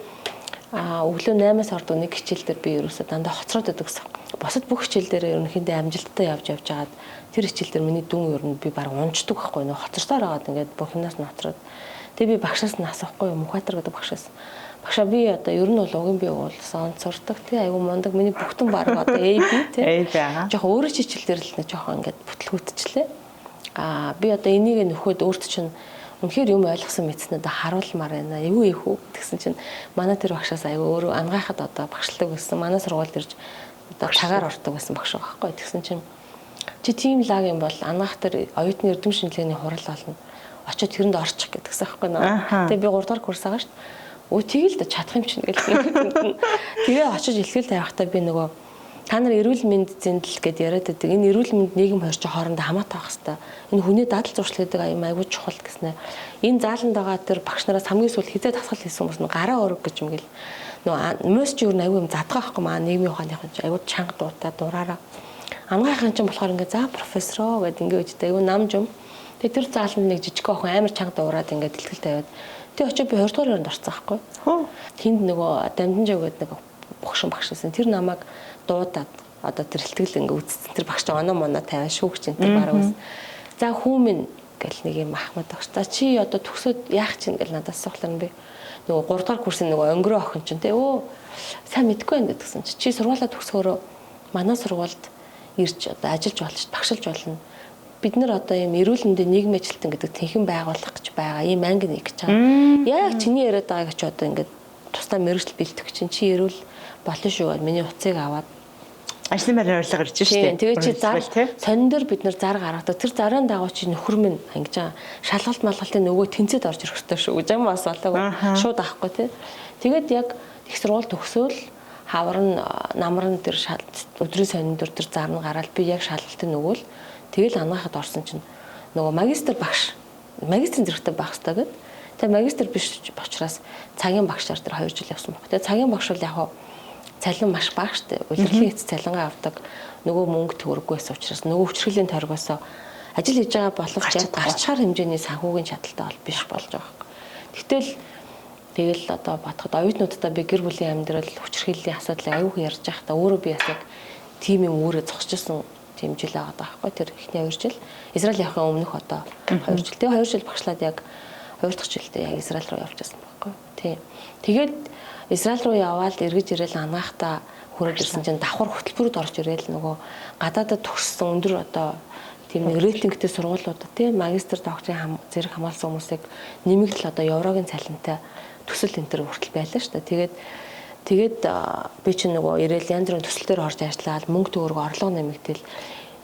өглөө 8-аас ордог нэг хичээл дээр би ерөөсөө дандаа хоцроод байдаг гэсэн. Босод бүх хичээл дээр ерөнхийдөө амжилттай явж жагаад тэр хичээл дээр миний дүн ер нь би баг унждаг байхгүй нөө хоцорсоор агаад ингээд бухнаас ноцроод тэгээ би багшаас нь асуухгүй юм Мухатар гэдэг багшаас багшаа би одоо ер нь бол угийн би уулсан онцордог тий айгу мундаг миний бүхтэн баг одоо AB тий жоох өөрөө хичээл дээр л нэ жоох ингээд бүтлгүүдчлээ би одоо энийг нөхөд өөрт чинь Үнэхээр юм ойлгосон мэдснээр харуулмаар байна. Эвгүй их үү гэсэн чинь манай тэр багшаас аягүй өөрөө ангахад одоо багшлаг байсан. Манай сургуульд ирж одоо цагаар ордог байсан багш байгаа байхгүй. Тэгсэн чинь чи тийм лаг юм бол ангах тэр оюутны эрдэм шинжилгээний хурал болно. Очоод тэрэнд орчих гэдгсэн байхгүй нөө. Тэгээ би 3 дахь курс байгаа шүү дээ. Өө тэгэл да чадах юм чинь гэл. Тэгээ очиж илтгэл тавихтаа би нөгөө та нар эрүүл мэнд зэндэл гэдээ яриад байдаг. Энэ эрүүл мэнд нийгэм хорьж хоорондоо хамаатай байх хэвээр. Энэ хүний дадал зуршил гэдэг юм аягүй чухал гэснээр. Энэ зааланд байгаа тэр багш нараас хамгийн сүүл хизээ тасгал хийсэн хүмүүс нь гараа өрөг гэж юм гэл. Нөө мөс чи юу аягүй юм задгаа байхгүй маа нийгмийн ухааныхан чи аягүй чанга дуутай дураараа. Амгайхан чинь болохоор ингээ за профессороо гэдэг ингээ үжтэй аягүй намж юм. Тэгээ тэр зааланд нэг жижиг охин амар чанга дуурайд ингээ дэлтгэл тавиад. Тэгээ очиж би 20 дугаар өрөөнд орсон байхгүй. Тэнд нөгөө дамжинжаа гэдэг нэг богшин багшсан. Тэр намайг дуудаад одоо тэр хэлтгэл ингээ үзсэн. Тэр багш оноо моноо тавиа шүүгч энэ тэр бараг ус. За хүүмэн гэл нэг юм ахмад багш. За чи одоо төгсөөд яах чинь гэл надаас асуулаар би нөгөө 3 дахь курсын нөгөө өнгөрөө охин чинь те өө сайн мэдгүй байна гэдгсэн чи сургуулаа төгсөөрөө манай сургуульд ирж одоо ажиллаж болно ш багшилж болно. Бид нар одоо ийм эрүүл мэндийн нийгмийн ажилтан гэдэг тэнхэн байгуулах гэж байгаа. Ийм анги нэг гэж байгаа. Яг чиний яриад байгааг ч одоо ингээд тусдаа мэрэгжил бэлтгэх чинь чи эрүүл болно шүү гэдэг миний утсыг аваад ажлын байрны урилга ирж штэ. Тэгээ чи зар сонин дээр бид нар зар гаргадаг. Тэр зарын дагуу чи нөхөр минь ангиж байгаа. Шалгалт малгалтын нөгөө тэнцэд орж ирэх хэрэгтэй шүү гэж юм бас болоогүй. Шууд авахгүй тий. Тэгээд яг их сургууль төгсөөл хавар нь намар нь тэр өдрийн сонин дээр тэр зар нь гараад би яг шалгалтын нөгөөл тэгэл анаахад орсон чинь нөгөө магистр багш магистрийн зэрэгтэй байх хэрэгтэй гэдэг. Тэгээ магистр биш учраас цагийн багшаар тэр 2 жил явсан баг. Тэгээ цагийн багш бол яг цалин маш бага штэ. Улирлын эц цалингаа авдаг. Нөгөө мөнгө төгрөггүй байсан учраас нөгөө хүчирхлийн торгосоо ажил хийж байгаа боловч гарчхаар хэмжээний санхүүгийн чадaltaй бол биш болж байгаа. Тэгтэл тэгэл одоо батхад оюутнуудаа би гэр бүлийн амьдрал хүчирхийллийн асуудлыг аюух ярьж байхдаа өөрөө би ясаг тийм юм өөрөө зогсчихсон тийм жил байгаа байхгүй. Тэр ихний 2 жил Израиль явахын өмнөх одоо 2 жил. Тэгээ 2 жил багшлаад яг 2 дахь жилдээ яг Израиль руу явж байсан байхгүй. Тийм. Тэгээд Израиль руу яваад эргэж ирээл анаахта хүрээд ирсэн чинь давхар хөтөлбөрөд орж ирээл нөгөө гадаадад төгссөн өндөр одоо тийм нэг рейтингтэй сургуулиудад тийм магистр докторийн зэрэг хамгаалсан хүмүүсийг нэмэгдэл одоо еврогийн цалинтай төсөл энэ төр хүртэл байлаа шүү дээ. Тэгээд би чинь нөгөө ирээл янз бүрийн төсөл дээр орж ажиллаад мөнгө төгрөг орлого нэмэгдэл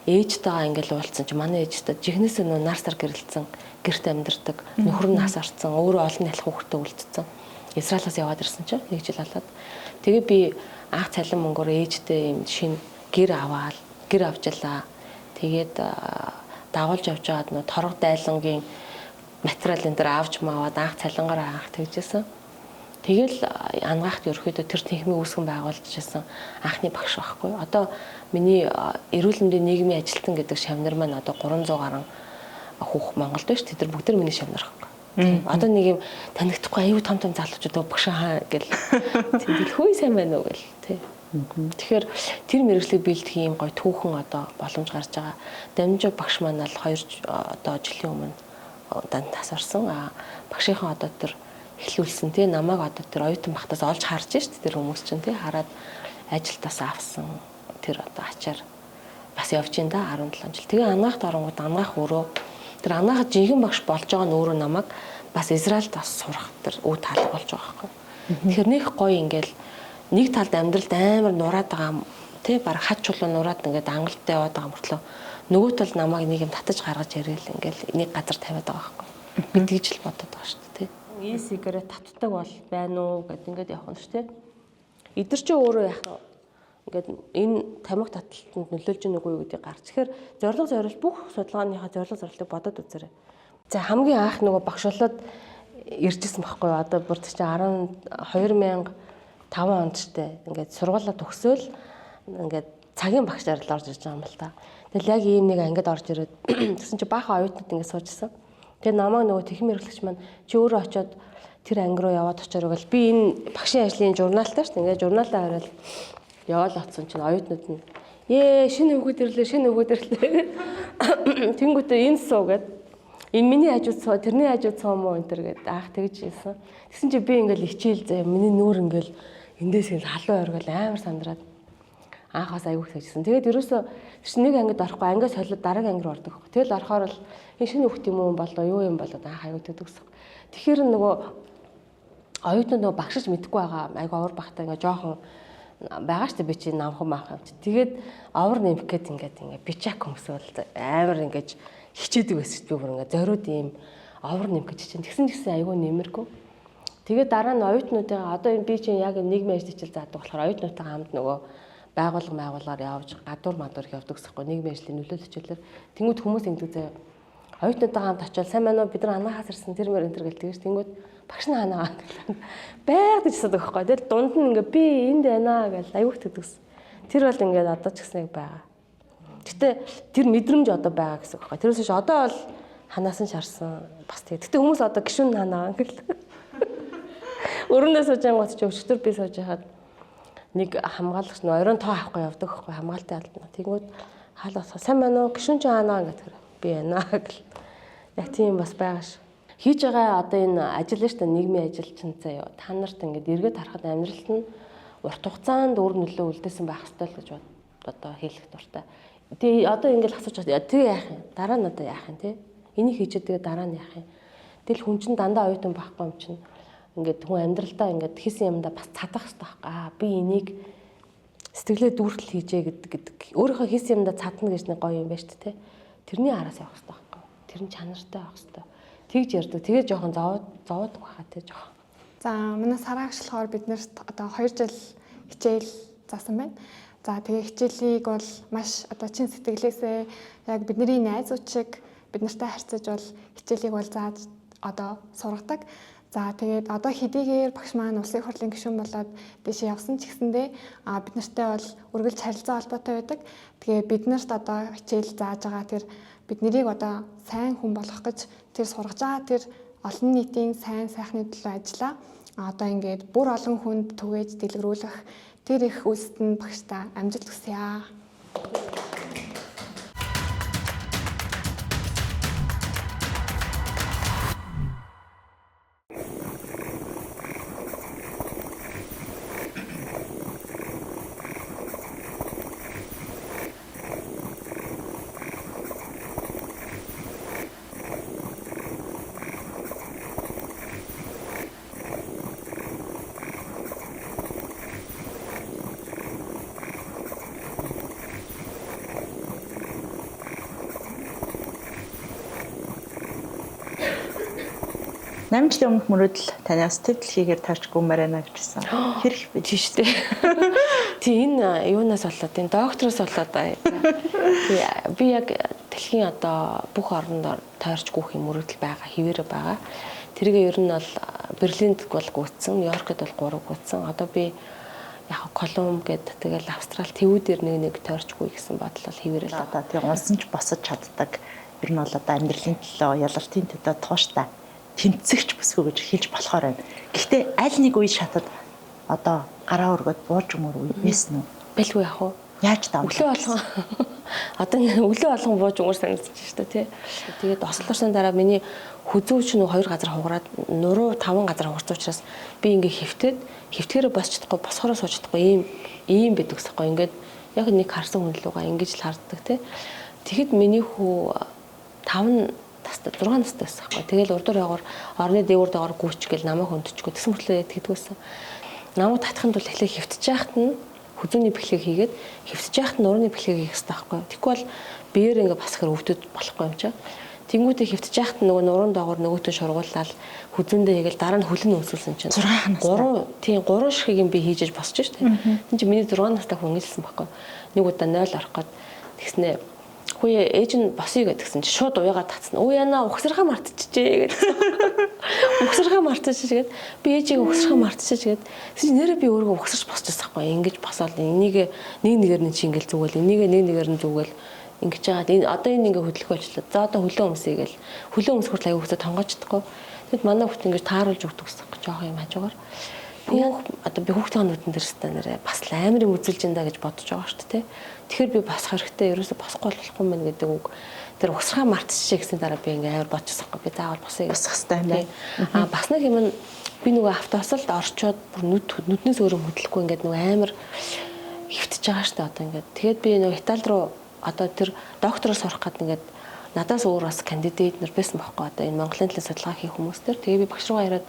ээжтэйгээ ингээл уулзсан чинь манай ээжтэй жихнээсээ нөгөө нарсаар гэрэлцэн гэрт амьдардаг нөхөр нь нас арцсан өөрөө олон ялах хүүхдээ үлдсэн. Израилаас яваад ирсэн чинь 1 жил болоод тэгээ би анх цалин мөнгөөр ээжтэй юм шинэ гэр авчлаа. Тэгээд дагуулж явж байгаад нөө торго дайлангийн материал энэ төр авч маваад анх цалингаар анх тэгжсэн. Тэгэл ангаахт ерөөхдөө тэр техникийн үүсгэн байгуулжсэн анхны багш байхгүй. Одоо миний эрүүл мэндийн нийгмийн ажилтан гэдэг шавнар маань одоо 300 гаруй хүүх Монголд байна шүү. Тэд бүгд миний шавнар байхгүй. Одоо нэг юм танигдахгүй аюу том залуучууд багш хаа гэл тэгэл хөөе сайн байна уу гэл тий. Тэгэхээр тэр мэрэгжлийг бэлдэх юм гоё түүхэн одоо боломж гарч байгаа. Дамжаа багш маань л 2 одоо жилийн өмнө дан тасарсан. Багшийнхаа одоо тэр эхлүүлсэн тий намайг одоо тэр оюутан бахтаас олж харж шít тэр хүмүүс чинь тий хараад ажилтаас авсан тэр одоо ачаар бас явж ин да 17 жил. Тэгээ анаахт оронгууд анаах өөрөө тэр анаахад жинхэнэ багш болж байгаа нь өөрөө намайг бас Израильд бас сурах тэр үе таалга болж байгаа байхгүй. Тэгэхээр нэг гоё ингээл нэг талд амьдралд амар нураад байгаа тий баг хад чулуу нураад ингээд ангалттай яваад байгаа мөртлөө нөгөө талд намайг нэг юм татаж гаргаж яриад ингээл нэг газар тавиад байгаа байхгүй. Би тэгж л бодоод байгаа шүү дээ тий. E-сигарет татдаг бол байна уу гэд ингээд явах нь шүү дээ. Эдгэр чи өөрөө яах вэ? Ингээд энэ тамхи таталтанд нөлөөлж байгаа үгүй юу гэдгийг гарч. Тэгэхээр зорилго бүх судалгааныхаа зорилгыг бодоод үзээрэй. За хамгийн анх нөгөө багшлаад иржсэн байхгүй юу? Одоо бүр чи 2005 онд штэ. Ингээд сургуулаа төгсөөл ингээд цагийн багшаар л орж ирж байгаа юм л та. Тэгэл яг ийм нэг ангид орж ирээд тэгсэн чи баахан оюутнууд ингээд суужсэн. Тэгээ намайг нөгөө тэхэн мэрэгчлэгч маань чи өөрөө очиод тэр анги руу яваад очоор гэл би энэ багшийн ажлын журналтай шүү дээ. Ингээд журналаа хариул яваал атсан чинь оюутнууд нь шинэ өвгөд ирлээ. Тэнгүүтээ энэ суу гэд энэ миний хажууд суу тэрний хажууд суу мó энэ төр гэд аах тэгж ийсэн. Тэгсэн чи би ингээл хичээл заяа миний нүүр ингээл эндээс ин халуун оргил амар сандраад Анх бас аягүй хэвчсэн. Тэгээд ерөөсөө чинь нэг ангид орохгүй ангиас солиод дараагийн анги руу ордог. Тэгэл орохоор л энэ шинэ хүүхд юм уу болоо юу юм болоо анх аягүй тэгдэгсэн. Тэгэхээр нөгөө оюутнууд нөгөө багшиж мэдэхгүй байгаа аягүй овор бахтай ингээ жоохон байгаа штэ би чи намхан маах юм чи. Тэгээд овор нэмэх гээд ингээ бичак хүмүүсэл амар ингээ хичээдэг байсан шүү дээ. Бүр ингээ зориуд ийм овор нэмэх гэж чинь тэгсэн аягүй нэмэргүй. Тэгээд дараа нь оюутнуудаа одоо би чинь яг нийгмийн ажил хичээл заадаг болохоор оюутнуудаа хамт нөгөө байгуулгаар явж гадуур мадуур явдаг гэсэхгүй нийгмийн ажлын нөлөөлөл хичээлээр тэнгууд хүмүүс ингэдэг заяа. Оюутнуудаа хамт очивол сайн байна уу бид нар анаахаас ирсэн тэр мөр энэ төр гэлдэг. Тэнгууд багш нь ханаа байгаад гэж асуудаг байхгүй. Тэгэл дунд нь ингээ би энд байна гэж аюух тэгдэгсэн. Тэр бол ингээд одоо ч гэсэн яг байгаа. Гэтэ тэр мэдрэмж одоо байгаа гэсэн үг байхгүй. Тэрээс ч одоо бол ханаас нь шарсан бас тэг. Гэтэ хүмүүс одоо гişүн ханаа гэл. Өрөөндөө сууж ангууд ч өчтөр би сууж хахад нэг хамгаалагч нь оройн тоо авахгүй явдаг байхгүй хамгаалтай алдна. Тэгмүүд хаалгасаа сайн байна уу гişүн ч ханаа гэдэг. Би яана гэл. Яг тийм бас байгаа ш. Хийж байгаа одоо энэ ажил нь шүү дээ нийгмийн ажил чинь заяа. Та нарт ингээд эргээд харахад амьдралд нь урт хугацаанд өөр нөлөө үлдээсэн байх ёстой л гэж одоо хэлэх дуртай. Тэгээ одоо ингээд асууж байгаа. Тэгээ яах юм? Дараа нь одоо яах юм те? Энийг хийчихэд тэгээ дараа нь яах юм? Тэгэл хүн чинь дандаа оюутан байхгүй юм чинь ингээд хүн амьдралдаа ингээд хийсэн юмдаа бас цадах хэрэгтэй байхгүй. Би энийг сэтгэлээ дүүртэл хийжээ гэдэг. Өөрийнхөө хийсэн юмдаа цадна гэж нэг гоё юм байна шүү дээ. Тэрний араас явах хэрэгтэй байхгүй. Тэр нь чанартай байх хэрэгтэй. Тэгж ярьдаг. Тэгээ жоохон зовоодаг байхаа те жоохон. За манай сараагч болохоор биднэрт одоо 2 жил хичээл заасан байна. За тэгээ хичээлийг бол маш одоо чин сэтгэлээсээ яг бидний найзууд шиг бид нартай харьцаж бол хичээлийг бол зааж одоо сургадаг. За тэгээд одоо хэдийгээр багш маань улсын хурлын гишүүн болоод дэше явсан ч гэсэндээ бид нартай бол үргэлж харилцаа холбоотой байдаг. Тэгээ бид нарт одоо хичээл зааж байгаа тэр бид нарыг одоо сайн хүн болгох гэж тэр сургаж байгаа тэр олон нийтийн сайн сайхны төлөө ажиллаа. Одоо ингээд бүр олон хүнд түгээж дэлгэрүүлэх тэр их үйлсэд нь багштай амжилт хүсье. Намжлын өмнөх мөрөдөл танаас төв дэлхийгээр тарж гүмээр байна гэжсэн. Хэрэг би тийш үү. Тий энэ юунаас болоод энэ доктороос болоод би яг дэлхийн одоо бүх орнд тойрч гүөх юм мөрөдөл байгаа хിവэрэ байгаа. Тэргээ ер нь бол Берлинд бол гүйтсэн, Нью-Йоркд бол 3 гүйтсэн. Одоо би яг Колумб гээд тэгэл Австрал тэвүүдэр нэг тойрч гүй гэсэн бодлол хിവэрэл. Одоо тийм унсан ч босож чаддаг. Ер нь бол одоо амьдралын төлөө, ялалтын төлөө тууштай тэмцэгч бүсгүй гэж хэлж болохоор байна. Гэхдээ аль нэг үе шатад одоо гараа өргөд бууж өмөр үе байсан уу? Бэлгүй яах вэ? Яаж давлаа? Өглөө болгон одоо өглөө болгон бууж өмөр санагдаж шүү дээ тий. Тэгээд ослоорсон дараа миний хүзүүч нь 2 газар хугараад нуруу 5 газар хугарсан учраас би ингээ хөвтгээрээ босч чадахгүй босхороо сууж чадахгүй ийм байдаг гэсэхгүй. Ингээд яг нэг харсан хүн лугаа ингэж л харддаг тий. Тэгэхэд миний хүү 6 настай байсан байхгүй. Тэгэл урдуур яваар орны дээгүүр дагаар гүйч гэл намайг хөндчихгүй тэгсэн мөртлөө тэгдэг байсан. Намайг татханд бол эхлээ хөвтөж яхад нь хүзүүний бэлгийг хийгээд хөвтөж яхад нь нурууны бэлгийг хийх хэрэгтэй байхгүй. Тэгэхгүй бол биеэр ингээ бас хэр өвдөд болохгүй юм чаа. Тэнгүүдээ хөвтөж яхад нөгөө нуруунд дагаар нөгөөтөө шургууллал хүзүүндээ хийгээл дараа нь хөлн өсүүлсэн чинь 3 шигийг би хийж босч штэ. Энд чинь миний 6 настай хүн илсэн байхгүй. Нэг удаа 0 орох гээд тэгснэ хөөе ээж нь босъё гэдгсэн чи шууд уяагаар татсан. Өө яна угсархаа мартчихжээ гэдэг. Угсархаа мартчихжээ гэд би ээжийг угсархаа мартчихжээ гэд. Тэгсэн чи нэрээ би өөрөө угсарч босчихсан байхгүй. Ингэж босоод энийг нэг нэгээр нь чи ингээл зүгэл энийг нэг нэгээр нь зүгэл ингэж жагаад энэ одоо энэ ингээ хөдлөх болчлоо. За одоо хөлөө өмсөе гэл. Хөлөө өмсгөрт аяг хөтө тонгоочдохгүй. Тэгэд манай хүүхд ингэж тааруулж өгдөг гэсэн жоох юм хажуугаар. Одоо би хүүхдийн нүдэн дээр өстэй нэрээ бас амар юм үзүүлж энэ гэж бодож байгаа шүү дээ. Тэгэхээр би босох хэрэгтэй ерөөсө босохгүй болохгүй мэн гэдэг үг. Тэр угсрахаа мартчихжээ гэсэн дараа би ингээ амар бодчихсохгүй. Би заавал босъё босох хэрэгтэй юм байна. Бас нэг юм би нөгөө автобусалд орчоод бүр нүднээс өөрөө хөдлөхгүй ингээд нөгөө амар хөвтөж байгаа шүү дээ одоо ингээд. Тэгээд би нөгөө Итали руу одоо тэр доктороо сурах гэдэг ингээд надаас өөр бас кандидат нар байсан байхгүй одоо энэ Монголын төлөө судалгаа хийх хүмүүс төр. Тэгээ би багш руугаа ирээд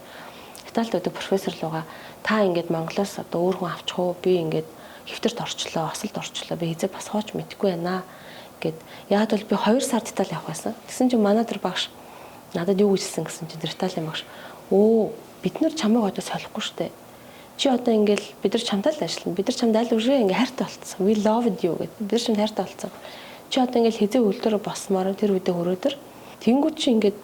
Италид байдаг профессор руугаа та ингээд Монголоос одоо өөр хүн авчих уу? Би ингээд хэвтэрт орчлоо, осолд орчлоо. Би хизээ бас хооч мэдэхгүй байна гэд. Яг бол би 2 сард Итали явах байсан. Тэгсэн чинь манай тэр багш надад юу гэжсэн гэсэн чинь тэр Италийн багш өө бид нар чамайг одоо солихгүй штэ. Чи одоо ингээл бид нар чамтай л ажиллана. Бид нар чамд аль үрээ ингээ хайртай болцсон. We loved you гэд. Бид нар чамд хайртай болцсон. Чи одоо ингээл хизээ үлдэрэ босмоор тэр үедээ өрөөдөр тэнгууд чи ингээд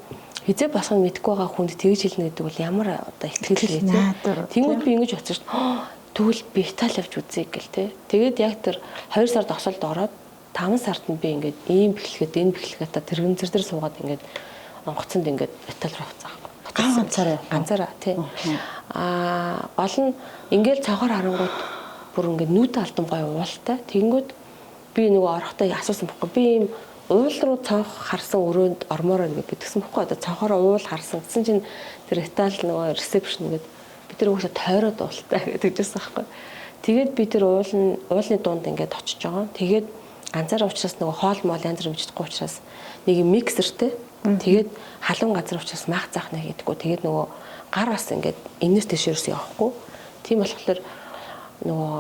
хизээ босгох мэдэхгүй байгаа хүнд тэгж хэлнэ гэдэг бол ямар одоо ихтгэл вэ те. Тэнгууд би ингэж бодсон шүү дээ. Тэгвэл би Итали явж үзье гэл те. Тэгээд яг тэр 2 сард осолд ороод 5 сард нь би ингээд ийм бэхлэхэд энэ бэхлэхэд та тэрэгэн зэр дээр суугаад ингээд онгоцонд ингээд Итали руу авцгаа. Ганцаараа тий. Гол нь ингээд цонхоор харангууд бүр ингээд нүд алдам гоё уултай. Тэнгүүд би нөгөө орохдоо асуусан байхгүй. Би ийм уул руу цонх харсан өрөөнд ормоор ингээд битгсэн байхгүй. Одоо цонхоор уул харсан гэсэн чинь тэр Итали нөгөө ресепшн ингээд бид тэр уусаа тойроод уултай гэдэг жисэн байхгүй. Тэгээд би тэр уулны дунд ингээд очиж байгаа. Тэгээд ганцаараа уучраас нөгөө хоол моол янз бүр мэдчихгүй учраас нэг миксертэй. Тэгээд халуун газар учраас мах заах нэг гэдэггүй. Тэгээд нөгөө гар бас ингээд энэс тэшээрс явахгүй. Тийм болохоор нөгөө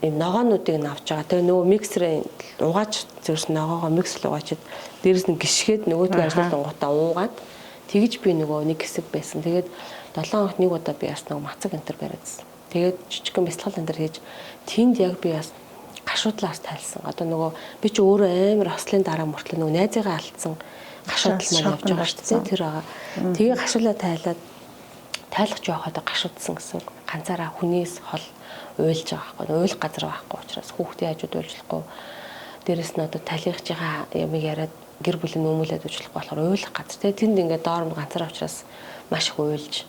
ийм ногоонуудыг нь авч байгаа. Тэгээ нөгөө миксерээ угааж зэрс ногоогоо миксэл угаачаад дээрэс нь гიშгээд нөгөөдгөө ажилласан гутаа уугаад тэгж би нөгөө нэг хэсэг байсан. Тэгээд 7 хоног нэг удаа би бас нөгөө мацаг энтер бариадсан. Тэгээд жижигхэн бясалгал энтер хийж тэнд яг би бас гашуудлаас тайлсан. Одоо нөгөө би ч өөрөө амар хослын дараа мөртлөө нөгөө найзыгаа алдсан гашуудл маань явж байгаа шүү дээ. Тэр байгаа. Тэгээ гашуулаа тайлаад тайлах жоохоо гашуудсан гэсэн ганцаараа хүнээс хол уйлж байгаа байхгүй. Уйлах газар байхгүй учраас хүүхдээ хажууд уйлж болохгүй. Дээрэс нь одоо талихж байгаа ямиг яриад гэр бүлийн нөмөлөд уучлахгүй болохоор уйлах газар. Тэгээ тэнд ингээд доор нь ганцаараа учраас маш их уйлж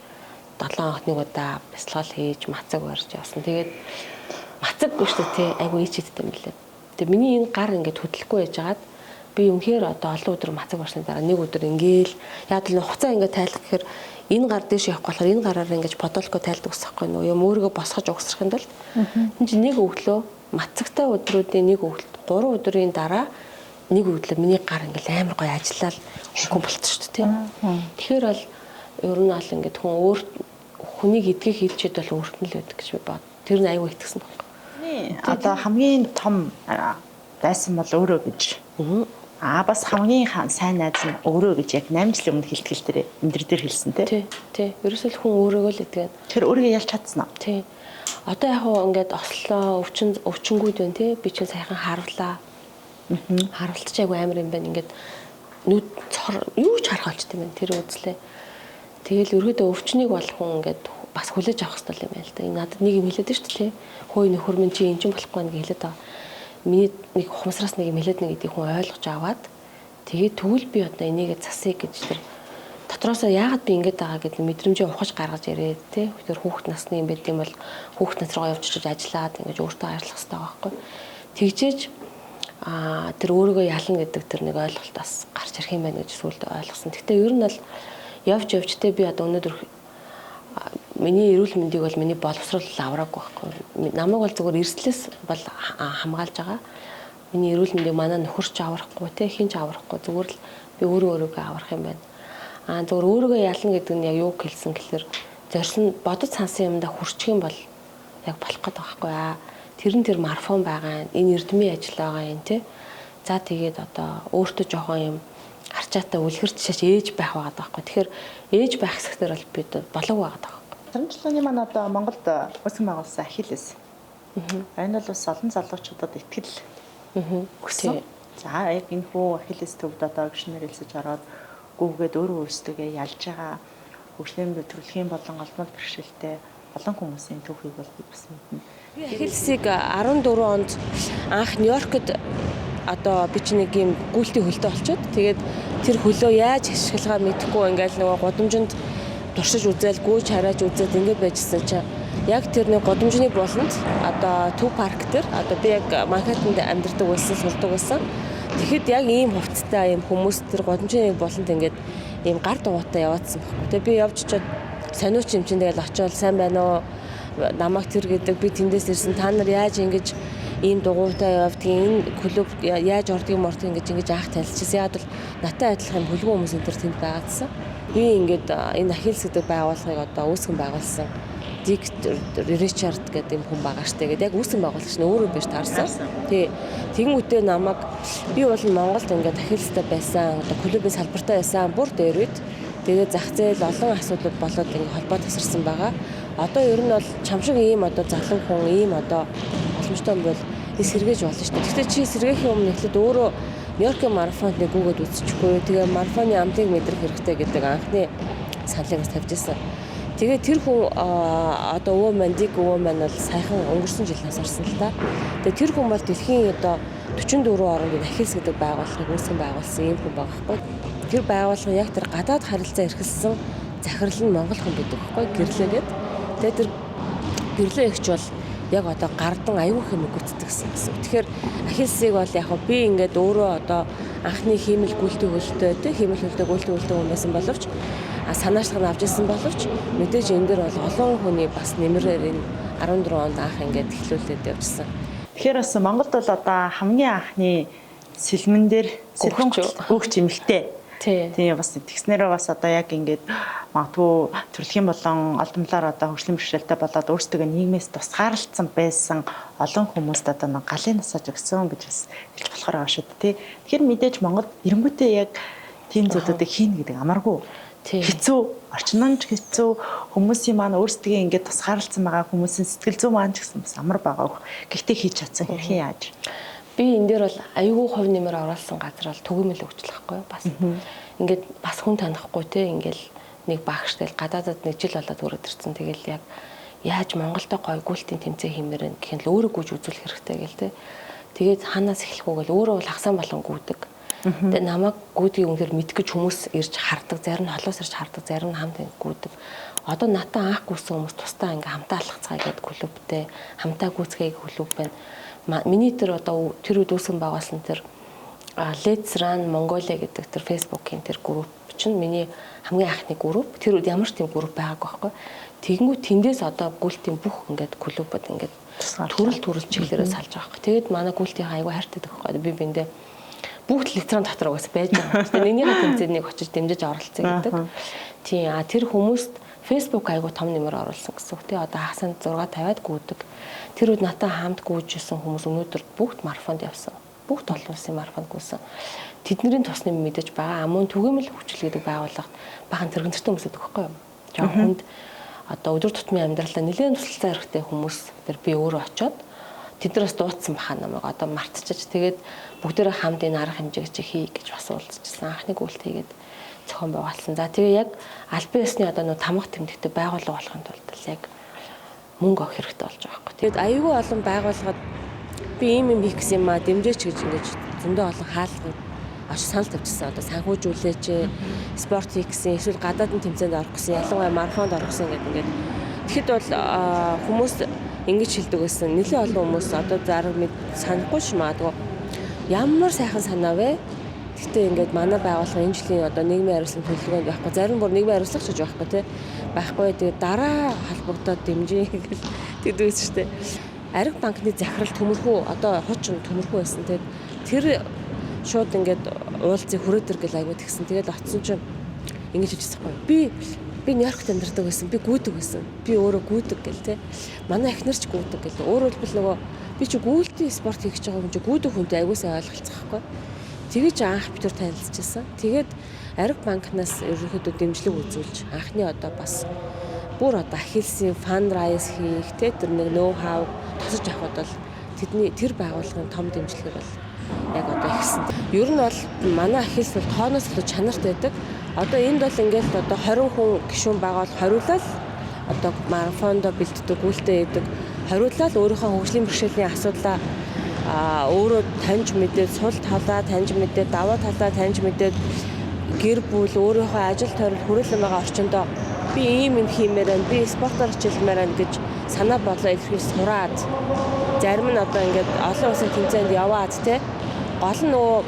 7 хоног нэг удаа бясалгал хийж мацаг барьж явсан. Тэгээд мацаггүй шүү дээ тий айгу ичээдтэй юм билээ. Тэгээ миний энэ гар ингээд хөдлөхгүй байжгаад би үнэхээр одоо олон өдөр мацаг барсны дараа нэг өдөр ингээл яг л хуцаа ингээд тайлах гэхээр энэ гар дэш явах болохоор энэ гараар ингээд подолко тайлдаг ус байхгүй нөө юм өөрийгөө босгож угсрахын тулд энэ чинь нэг өглөө мацагтай өдрүүдийн нэг өглөө 3 өдрийн дараа нэг өглөө миний гар ингээд амар гоё ажиллаад өнгөн болчихсон шүү дээ тий. Тэгэхээр бол ер нь аль ингээд хүн өөр хүнийг эдгэх хилчээд бол өөрт нь л байдаг гэж би бод. Тэр нь аюу итгэсэн баг. Одоо хамгийн том байсан бол өөрөө гэж. Бас хамгийн сайн найз нь өөрөө гэж яг 8 жилийн өмнө хэлтгэл дээр энэ дээр хэлсэн тий. Тий. Ерөөсөл хүн өөрөөгөө л итгэн. Тэр өөрийгөө ялж чадсан уу? Тий. Одоо яг хуу ингээд ослоо өвчнгүүд байна тий. Би чинь сайхан харууллаа. Харуулт ч айгу амар юм байна. Ингээд нүд юу ч харах болчтой юм байна. Тэр үзлээ. Тэгэл өргөдөө өвчнийг бол хүн ингээд бас хүлээж авах хэрэгтэй юм байна л да. Энэ надад нэг юм хэлээд шүү дээ тий. Хөөе нөхөр минь чи эн чинь болохгүй нэг хэлээд байгаа. Миний нэг ухамсараас нэг юм хэлээд нэг гэдгийг хүн ойлгож аваад тэгээд тэгвэл би одоо энийг засыг гэж тэр дотроосоо яагаад би ингэж байгаа гэдэг мэдрэмжээ ухаж гаргаж ирээд тий. Тэр хүүхэд насны юм байд юм бол хүүхэд нас руу явж очиж ажиллаад ингэж өөртөө ажиллах хэрэгтэй байгаа байхгүй. Тэгжээж тэр өөрийгөө ялна гэдэг тэр нэг ойлголт бас гарч ирэх юм байна гэж сүлд ойлгосон. Гэхдээ ер нь бол явж явжтэй би одоо өнөөдөр миний эрүүл мэндийг бол миний боловсрол авраагүй байхгүй. Намайг бол зөвхөн эрсдлээс бол хамгаалж байгаа. Миний эрүүл мэндийг манай нөхөрч аврахгүй те хинч аврахгүй зөвхөн л би өөрийгөө аврах юм байна. Зөвхөн өөрийгөө ялна гэдэг нь яг юу хэлсэн гэхээр зорьсон бодож сансан юмдаа хүрчих юм бол яг болох гэдэг байхгүй. Тэр марафон байгаа энэ эрдмийн ажил байгаа юм те. За тэгээд одоо өөртөө жоохон юм арчаатай үлгэрч шаш ээж байх байгаа байхгүй. Тэгэхээр ээж байх хэсгээр бол бид болог байгаа байхгүй. Сарамжлууны маань одоо Монголд үүсгэн байгуулсан Ахиллес. Энэ бол бас олон залуучуудад итгэл өгсөн. За яг энэ хүү Ахиллес төвд одоо гişнэр хэлсэж ороод гүвгээд өөрөө өөрсдөө ялж байгаа хөгжлийн төрөлхийн болон олдмол бэрхшээлтэй олон хүмүүсийн төвхийг бол би бас мэднэ. Ахиллесийг 14 онд анх Нью-Йоркд одоо би чинь нэг юм гүйлтийн хөлтөө олчоод тэгээд тэр хөлөө яаж ашиглахаа мэдэхгүй ингээл нөгөө гудамжинд туршиж үзэл гүйж харааж үзээд ингээд байжсэн чинь яг тэр нэг гудамжны болонд одоо Төв парк дээр одоо би яг Манхэттенд амьдардаг байсан сурдаг байсан. Тэгэхэд яг ийм хувцастай ийм хүмүүс тэр гудамжны болонд ингээд ийм гар дугуйтай яваадсан байхгүй. Тэгээ би явж чад сониуч юм чинь тэгэл очиод сайн байна уу намайг тэр гэдэг би тэндээс ирсэн та нар яаж ингэж ийм дугуйтай явдгийн энэ клуб яаж ордгийг ингэж анх танилцчихсан. Яг бол надтай адилхан хөлгөө хүмүүс энэ төр тэнд байгаадсан. Би ингээд энэ Ахиллес гэдэг байгууллагыг одоо үүсгэн байгуулсан. Дик Ричард гэдэг юм хүн байгаа штэ. Тэгээд яг үүсгэн байгуулагч нь өөрөө биш таарсан. Тий. Тэгэн үедээ намайг би бол Монголд ингээд Ахиллестай байсан, одоо клубын салбартай байсан, бүр дээр үед тэгээд зах зээл олон асуудлууд болоод ингээд холбоо тасарсан байгаа. Одоо ер нь бол чам шиг ийм одоо залуу хүн ийм одоо боломжтой юм бол сэргээж болно шүү дээ. Гэхдээ чи сэргээхийн өмнө эхлээд өөрөө Нью-Йоркийн марафонд нэг гүгээд үзчихгүй. Тэгээ марафоны амтыг мэдрэх хэрэгтэй гэдэг анхны саналыг бас тавьж ирсэн. Тэгээ тэр хүн одоо өвөө маань дик өвөө маань бол саяхан өнгөрсөн жил нас орсон л та. Тэгээ тэр хүн бол дэлхийн одоо 44 орнд Ахиллес гэдэг байгууллагыг үүсгэн байгуулсан юм хүн байгаа байхгүй. Тэр байгууллага яг тэр гадаад харилцаа эрхэлсэн захирал нь монгол хүн гэдэг байхгүй гэрлээгээд. Тэгээ тэр гэрлээ ихч бол яг одоо гардан аюул хэмээг гүйцэтгэсэн гэсэн. Тэгэхээр Ахиллесийг бол яг би ингээд өөрөө одоо анхны хиймэл гүйлтийн хөлтөө тий хиймэл хөлтөө гүйлтийн хөлтөө хүмүүссэн боловч санаачлах нь авч ирсэн боловч мэдээж энэ дээр бол олон хүний бас нэмрээр энэ 14 онд анх ингээд эхлүүлээд явжсан. Тэгэхээр бас Монголд бол одоо хамгийн анхны сэлмэн дээр өгч эмэгтэй. Тийм бас тэгснээрээ бас одоо яг ингээд магадгүй төрөлхийн болон олдмолоор одоо хөгжлийн бэрхшээлтэй болоод өөрсдөө нийгмээс тусгаарлагдсан байсан олон хүмүүст одоо нэг галын насаж өгсөн гэж бас хэлж болохоор байгаа шүү дээ. Тэгэхээр мэдээж Монголд эренгүүтээ яг тийм зүйлүүдийг хийнэ гэдэг амаргүй. Хэцүү, орчномж хэцүү хүмүүсийн маань өөрсдөө ингээд тусгаарлагдсан байгаа хүмүүсийн сэтгэл зүй маань ч гэсэн бас амар байгаа. Гэхдээ хийж чадсан хэрхэн яаж? Би энэ дээр бол аюулгүй хувь нэмэр оруулсан газар бол түгээмэл хөгжлөхгүй бас. Ингээд бас хүн танихгүй те ингээл нэг багштай гадаадад нэг жил болоод өрөөд ирсэн. Тэгэл яг яаж Монголтой гой гүйлтийн тэмцээн хиймээр гэхин л өөрөө гүйж үзүүлэх хэрэгтэй гэл те. Тэгээд ханаас эхлэх үү гэл өөрөө бол хагсаан болон гүйдэг. Тэгээд намайг гүйдгийг үнээр мэдгэж хүмүүс ирж хардаг, зарим нь холоос ирж хардаг, зарим нь хамт гүйдэг. Одоо натаа анх гүйсэн хүмүүс тусдаа ингээ хамтаа алхацгаа гэдэг клубтэй, хамтаа гүйцгээе клуб байна. Миний тэр одоо тэр үед үүсгэн байгуулсан тэр Let's Run Mongolia гэдэг тэр Facebook-ийн тэр групп чинь миний хамгийн анхны групп. Тэр үед ямар ч тийм групп байгаагүй байхгүй. Тэгэнгүүт тэндээс одоо гүйлтийн бүх ингээд клубуд ингээд төрөл чиглэлээрээ салж байгаа байхгүй. Тэгээд манай гүйлтийн аягүй хайртай байхгүй. Би биндээ бүгд литрон дотор угаас байж байгаа. Тэгээд нэгнийхээ тэмцээнийг очиж дэмжиж оролцсон гэдэг. Тийм тэр хүмүүст Facebook аягүй том нэмэр оруулсан гэсэн. Тэгээ одоо хасанд 650-аад гүйдэг. Тэр үед натаа хамт гүйжсэн хүмүүс өнөөдөр бүгд марафонд явсан. Бүгд олон улсын марафонд гүйсэн. Тэдний тусны мэдээж байгаа. Амун түгээмэл хөгжил гэдэг байгууллагт бахан тэрэгнэртэй хүмүүс байдаг байхгүй юу? Жоохонд одоо өдөр тутмын амьдралаа нэлээд тусалцаа хэрэгтэй хүмүүс тэр би өөрөө очиод тэднээс дуудсан баха намайг одоо мартчихаж тэгээд бүгдээрээ хамт энэ арга хэмжээг чи хий гэж бас уулзчихсан. Анхны гүйлт хийгээд зохион байгуулсан. За тэгээ яг албан ёсны одоо нөө тамга тэмдэгтэй байгууллага болохын тулд яг мөнгө авах хэрэгтэй болж байгаа байхгүй. Тэгэд аюулгүй олон байгууллагад би ийм юм хийх гэсэн юм а дэмжээч гэж ингэж зөндөө олон хаалгууд аж санал тавьчихсан. Одоо санхүүжүүлээч, спорт хийх гэсэн, эсвэл гадаадын тэмцээнд орох гэсэн, ялангуяа марафонд орох гэсэн ингээд. Тэгэхэд бол хүмүүс ингэж хэлдэг байсан. Нэлээд олон хүмүүс одоо зарим санахгүй ш магадгүй ямар сайхан санаа вэ? Гэхдээ ингээд манай байгууллага энэ жилийн одоо нийгмийн хариуцлага төлөвлөгөөнд байхгүй. Зарим бүр нийгмийн хариуцлага гэж байхгүй тий. Байхгүй. Тэгээд дараа холбогдоод дэмжиж гэл тэгдэгс шүү дээ. Ариг банкны захирал төмөрхүү одоо хуучин төмөрхүү байсан. Тэгээд тэр шууд ингээд уулзыг хүрээд ир гэл аягүй тэгсэн. Тэгээд оцсон чинь ингэж хэлчихсэн байхгүй. Би Нью-Йоркт амьдардаг байсан. Би гүйдэг байсан. Би өөрөө гүйдэг гэл тий. Манай эхнэр ч гүйдэг гэл. Өөрөөр хэлбэл нөгөө би чи гүйлтийн спорт хийж байгаа хүн чи гүйдэг хүнтэй аягүй сайн ойлголцох байхгүй. Тэгэж анх бид төр танилцчихсан. Тэгээд Ариг банкнаас ерөнхийдөө дэмжлэг үзүүлж анхны одоо бас бүр одоо Ахиллесийн фандрайз хийх тэр нэг ноу хау тусаж авахд бол тэдний тэр байгууллагын том дэмжлэгээр бол яг одоо ихсэн. Ер нь бол манай Ахиллес бол тооноос илүү чанартай байдаг. Одоо энд бол ингээд одоо 20 хүн гишүүн байгаа бол хориулаад одоо марафондо бэлддэг, гүйлтээ хийдэг. Хориулаад өөрийнхөө хөгжлийн бэрхшээлийн асуудлаа өөрөө таньж мэдээд, сул талаа таньж мэдээд, даваа талаа таньж мэдээд гэр бүл өөрийнхөө ажил тойрол хүрээлэн байгаа орчиндөө би ийм юм хиймээр байна, би спортоор хичээлмээр байна гэж санаа бодлоо илэрхийлж сураад зарим нь одоо ингээд олон улсын тэмцээнд яваад те гол нь нөгөө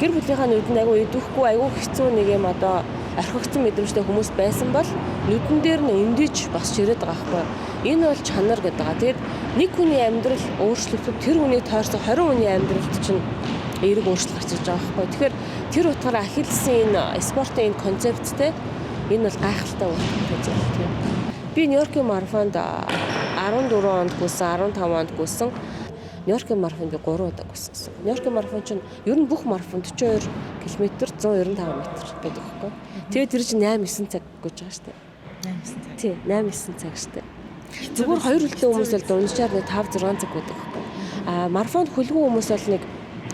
гэр бүлийнхаа нүдэнд айгүй идэвхгүй айгүй хэцүү нэг юм одоо орхигдсон мэдрэмжтэй хүмүүс байсан бол нүдэн дээр нь өндийч босч ирээд байгаа байхгүй. Энэ бол чанар гэдэг байгаа. Тэгээд нэг хүний амьдрал өөрчлөгдөв, тэр хүний тойрсон 20 хүний амьдралд чинь эерэг өөрчлөлт гарч ирж байгаа байхгүй. Тэгэхээр тэр утгаараа Ахиллесийн энэ спортын энэ концепттэй энэ бол гайхалтай үйл тийм. Би Нью-Йоркийн марафонд 14 онд гүйсэн, 15 онд гүйсэн. Нью-Йоркийн марафонд би 3 удаа гүйсэн. Нью-Йоркийн марафон чинь ер нь бүх марафон 42 км 195 м гэдэг байхгүй. Тэгээд тэр чинь 8-9 цаг гэж байгаа шүү дээ. 8-9 цаг. Тий, 8-9 цаг шүү дээ. Зүгээр хоёр үлдээ хүмүүс бол дунджаар 5-6 цаг гэдэг байхгүй. Марафонд хөлгүй хүмүүс бол нэг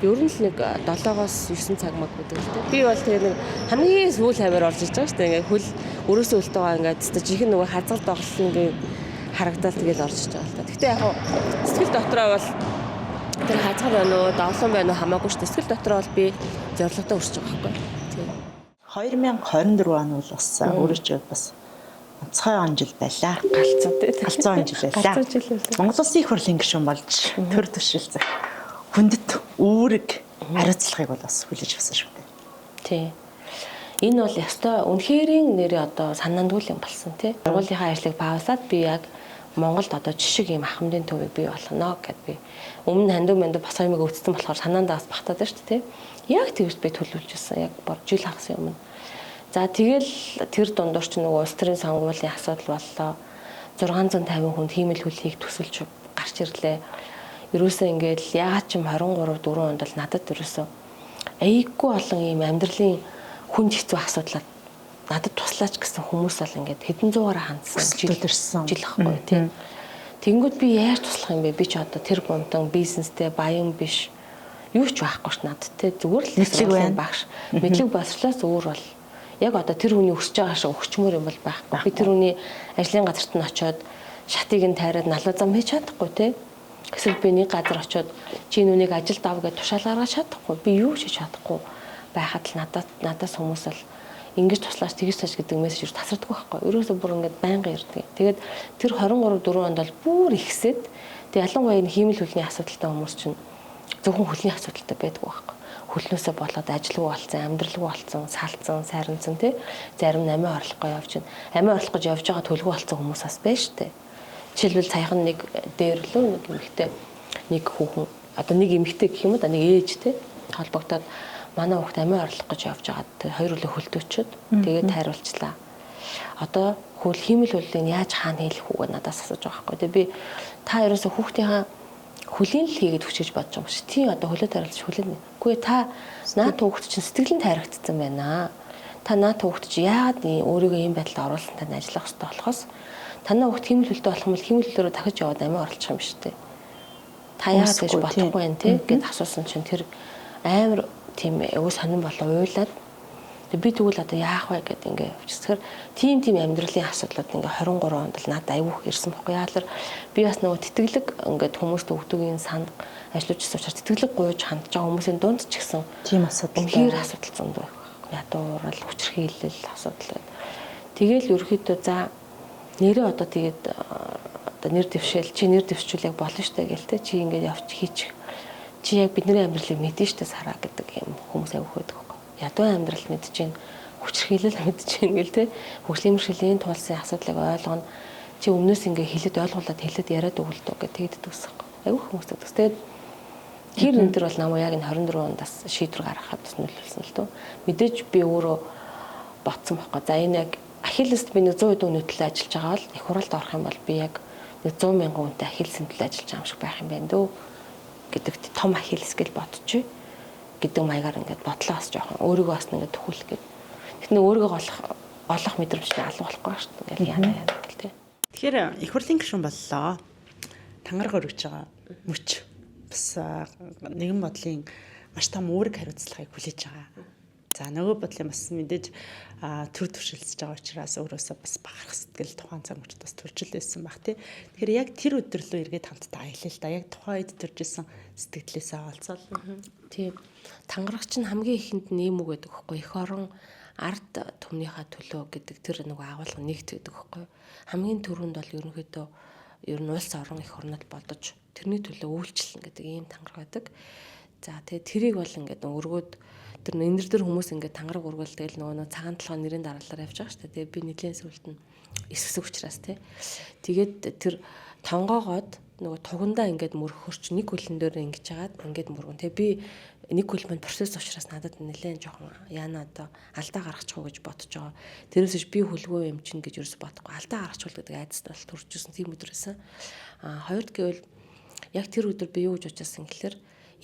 ер нь л нэг 7-оос 9 цаг маг гэдэг л дээ. Би бол тэгээ нэг хамгийн сүүл хаваар орж иж байгаа шүү дээ. Ингээ хөл өрөөсөө үлдээгаа ингээд тест жихэн нөгөө хазгал доголсон ингээ харагдаад тэгэл орж иж байгаа л та. Гэхдээ яг сэтгэл дотроо бол тэр хазгал байна уу, доолон байна уу хамаагүй шүү дээ. Сэтгэл дотроо бол би зорилготой хүрч байгаа байхгүй. Тийм. 2024 он бол бас өөрөө ч бас онцгой он жил байлаа. Галзуу тий. Галзуу он жил байлаа. Галзуу жил байлаа. Монгол Улсын их хурлын гишүүн болж төр төшөлцөх хүндэт үүрэг хариуцлагыг бол бас хүлээж авсан шүү дээ. Тий. Энэ бол ёстой үнэхэрийн нэрээ одоо санаандгүй юм болсон тий. Сургуулийнхаа ажлыг паузаад би яг Монголд одоо жишг ийм ахмадын төвийг бий болгоно гэд би өмнө хандив мэндэ бас юмыг өвдсөн болохоор санаандаас багтаад байна шүү дээ тий. Яг тэгвч би төлөвлөж байсан. Яг жил хагас өмнө. За тэгэл тэр дундуур ч нөгөө улс төрийн сонгуулийн асуудал боллоо. 650 хүнд хиймэл хүлхийг төсөлж гарч ирлээ. Ерөөсөө ингээд яагаад ч юм 23 4 онд л надад ерөөсөө аяйггүй олон ийм амьдралын хүн хэцүү асуудлаад надад туслаач гэсэн хүмүүс бол ингээд хэдэн зугаараа хандсан жил ахгүй тийм. Тэнгүүд би яаж туслах юм бэ? Би ч одоо тэр гомтон бизнестэй баян биш. Юу ч байхгүй ш надад те зүгээр л мэдлэг байна багш. Мэдлэг болслоос өөр бол яг одоо тэр хүний өсөж байгаа шиг өгчмөр юм бол байхгүй. Би тэр хүний ажлын газарт нь очиод шатыг нь тайраад налуу зам хийж чадахгүй те. Эсвэл би нэг газар очиод чи нүнийг ажилд ав гэж тушаал гаргаж чадахгүй. Би юу ч хийж чадахгүй байхад л надаас хүмүүс бол ингэж туслаач тэгж тааж гэдэг мессежээр тасарддаг байхгүй. Ерөөсөө бүр ингэж байнга ярьдаг. Тэгээд тэр 23 4 онд бол бүр ихсээд тэг ялангуяа энэ хиймэл хөлний асуудалтай хүмүүс чинь зөвхөн хөлний асуудалтай байдаг байхгүй. Хөлнөөсөө болоод ажилгүй болсон, амьдралгүй болсон, салцсан, сайранцсан тий. Зарим нь амиа орлохгүй явж байна. Амиа орлох гэж явж байгаа төлгөө болсон хүмүүс бас байна шүү дээ. Жишээлбэл саяхан нэг дээр лөө нэг эмэгтэй нэг хүүхэн одоо нэг эмэгтэй гэх юм уу да нэг ээж тий холбогдоод манай хүүхд амиа орлох гэж явж байгаад хоёр үлээ хөлтөөчөд тэгээд тайруулчлаа. Одоо хөл хиймэл хөлийг яаж хаана хийх үгээ надаас асууж байгаа байхгүй. Тэгээд би та ерөөсө хүүхдийнхаа хөлийн л хийгээд хүчээж бодож байгаа юм шиг. Тийм одоо хөлөө тайруулж хөлөө. Үгүй та наад хүүхд чинь сэтгэл нь тайрагдсан байна. Та наад хүүхд чи яагаад өөрийгөө ийм байдлаар оруулсан тань ажиллах хэрэгтэй болохоос танаа хүүхд хиймэл хөлтэй болох юм бол хиймэл хөлөөрөө дахиж яваад амиа орлох юм шүү дээ. Та яагаад гэж бодохгүй байна те гэд асуусан чинь тэр амар тийм өвөө сонирн болоо уйлаад би тэгвэл одоо яах вэ гэд ингээ явчихсаар тийм амьдралын асуудлууд ингээ 23 онд л надад айвуух ирсэн бохгүй яалаар би бас нөгөө тэтгэлэг ингээд хүмүүст өгдөггийн санд ажиллаж учраас тэтгэлэг гуйж хандж байгаа хүмүүсийн дунд ч гэсэн тийм асуудал асуудал зөнд байх. Ядуурал хүчрхийлэл асуудал. Тэгээл ерөөхдөө за нэрээ одоо тэгээд одоо нэр дэвшээл чи нэр дэвшүүл яг болно штэ гэлтэй чи ингээд явж хийчих. Чи яг бидний амьдралыг мэдэн штэ сараа гэдэг юм хүмүүс авих байдаг. Ядуу амьдрал мэдэж гин хүчрхийлэл мэдэж гин гэл те хөгжлийн мөршлийн тулсын асуудлыг ойлгоно. Чи өмнөөс ингээ хэлээд ойлгуулад хэлээд яриад өгөлдөө гэж тэгдэг ус. Аюу хүмүүс тэгдэг. Тэгээд хэр энэ төр бол намайг яг энэ 24 ондаас шийдвэр гаргахад бас нөлөөлсөн л дөө. Мэдээж би өөрөө ботсон байхгүй. За энэ яг Ахиллест би нэг 100 өдрийн төлөө ажиллаж байгаа бол их хуралд орох юм бол би яг 100 мянган хүнтэй Ахиллесийн төлөө ажиллаж байгаа юм шиг байх юм байна дөө гэдэг том Ахиллес гэж бодчих гэдэг маягаар ингээд бодлоо бас жоохон өөрийгөө бас ингээд төхүүлэх гэдэг. Тэгтээ өөрийгөө олох мэдрэмжтэй алга болохгүй шүү дээ. Ингээд яана гэл тээ. Тэгэхээр их хурлын гишүүн боллоо. Тангараг өргөж байгаа мөч бас нэгэн бодлын маш том үүрэг хариуцлагыг хүлээж байгаа. За нөгөө бодлын бас мэдээж төр төвшөлсөж байгаа учраас өөрөөсөө бас бахарх сэтгэл тухайн цаг мөчд бас төржил байсан баг тий. Тэгэхээр яг тэр өдөрлөө эргээд хамтдаа аялаа л да. Яг тухайн үед төржсэн сэтгэлээсээ олцол. Тийм. Тангарагч нь хамгийн ихэнд нэм үг гэдэг хөхгүй. Эх орон ард түмнийхээ төлөө гэдэг тэр нөгөө агуулга нэгт гэдэг хөхгүй. Хамгийн түрүүнд бол ерөнхийдөө ер нь улс орон их орнод бодож тэрний төлөө үйлчлэн гэдэг ийм тангараг байдаг. За тэгээ тэрийг бол ингээд өргөөд тэр энэ дээр хүмүүс ингээд тангараг ургуул тэгэл нөгөө цагаан толгой нэрийн дараалалаар явж байгаа шүү дээ. Тэгээ би нэгэн сүлд нь эсвэсэг учраас тий. Тэгээд тэр тонгоогоод нөгөө тугандаа ингээд мөрөхөрч нэг хөлн дээр ингэж жагаад ингээд мөргөн. Тэгээ би нэг хөл маань процесс учраас надад нэлээд жоохон яана одоо алдаа гаргачих уу гэж бодож байгаа. Тэрээс би хөлгөө юм чинь гэж ерөөс бодохгүй. Алдаа гаргачихвал гэдэг айдас бол төрж ирсэн тийм өдрөөсөн. Хоёрд гэвэл яг тэр өдөр би юу гэж бодчихсан гэхээр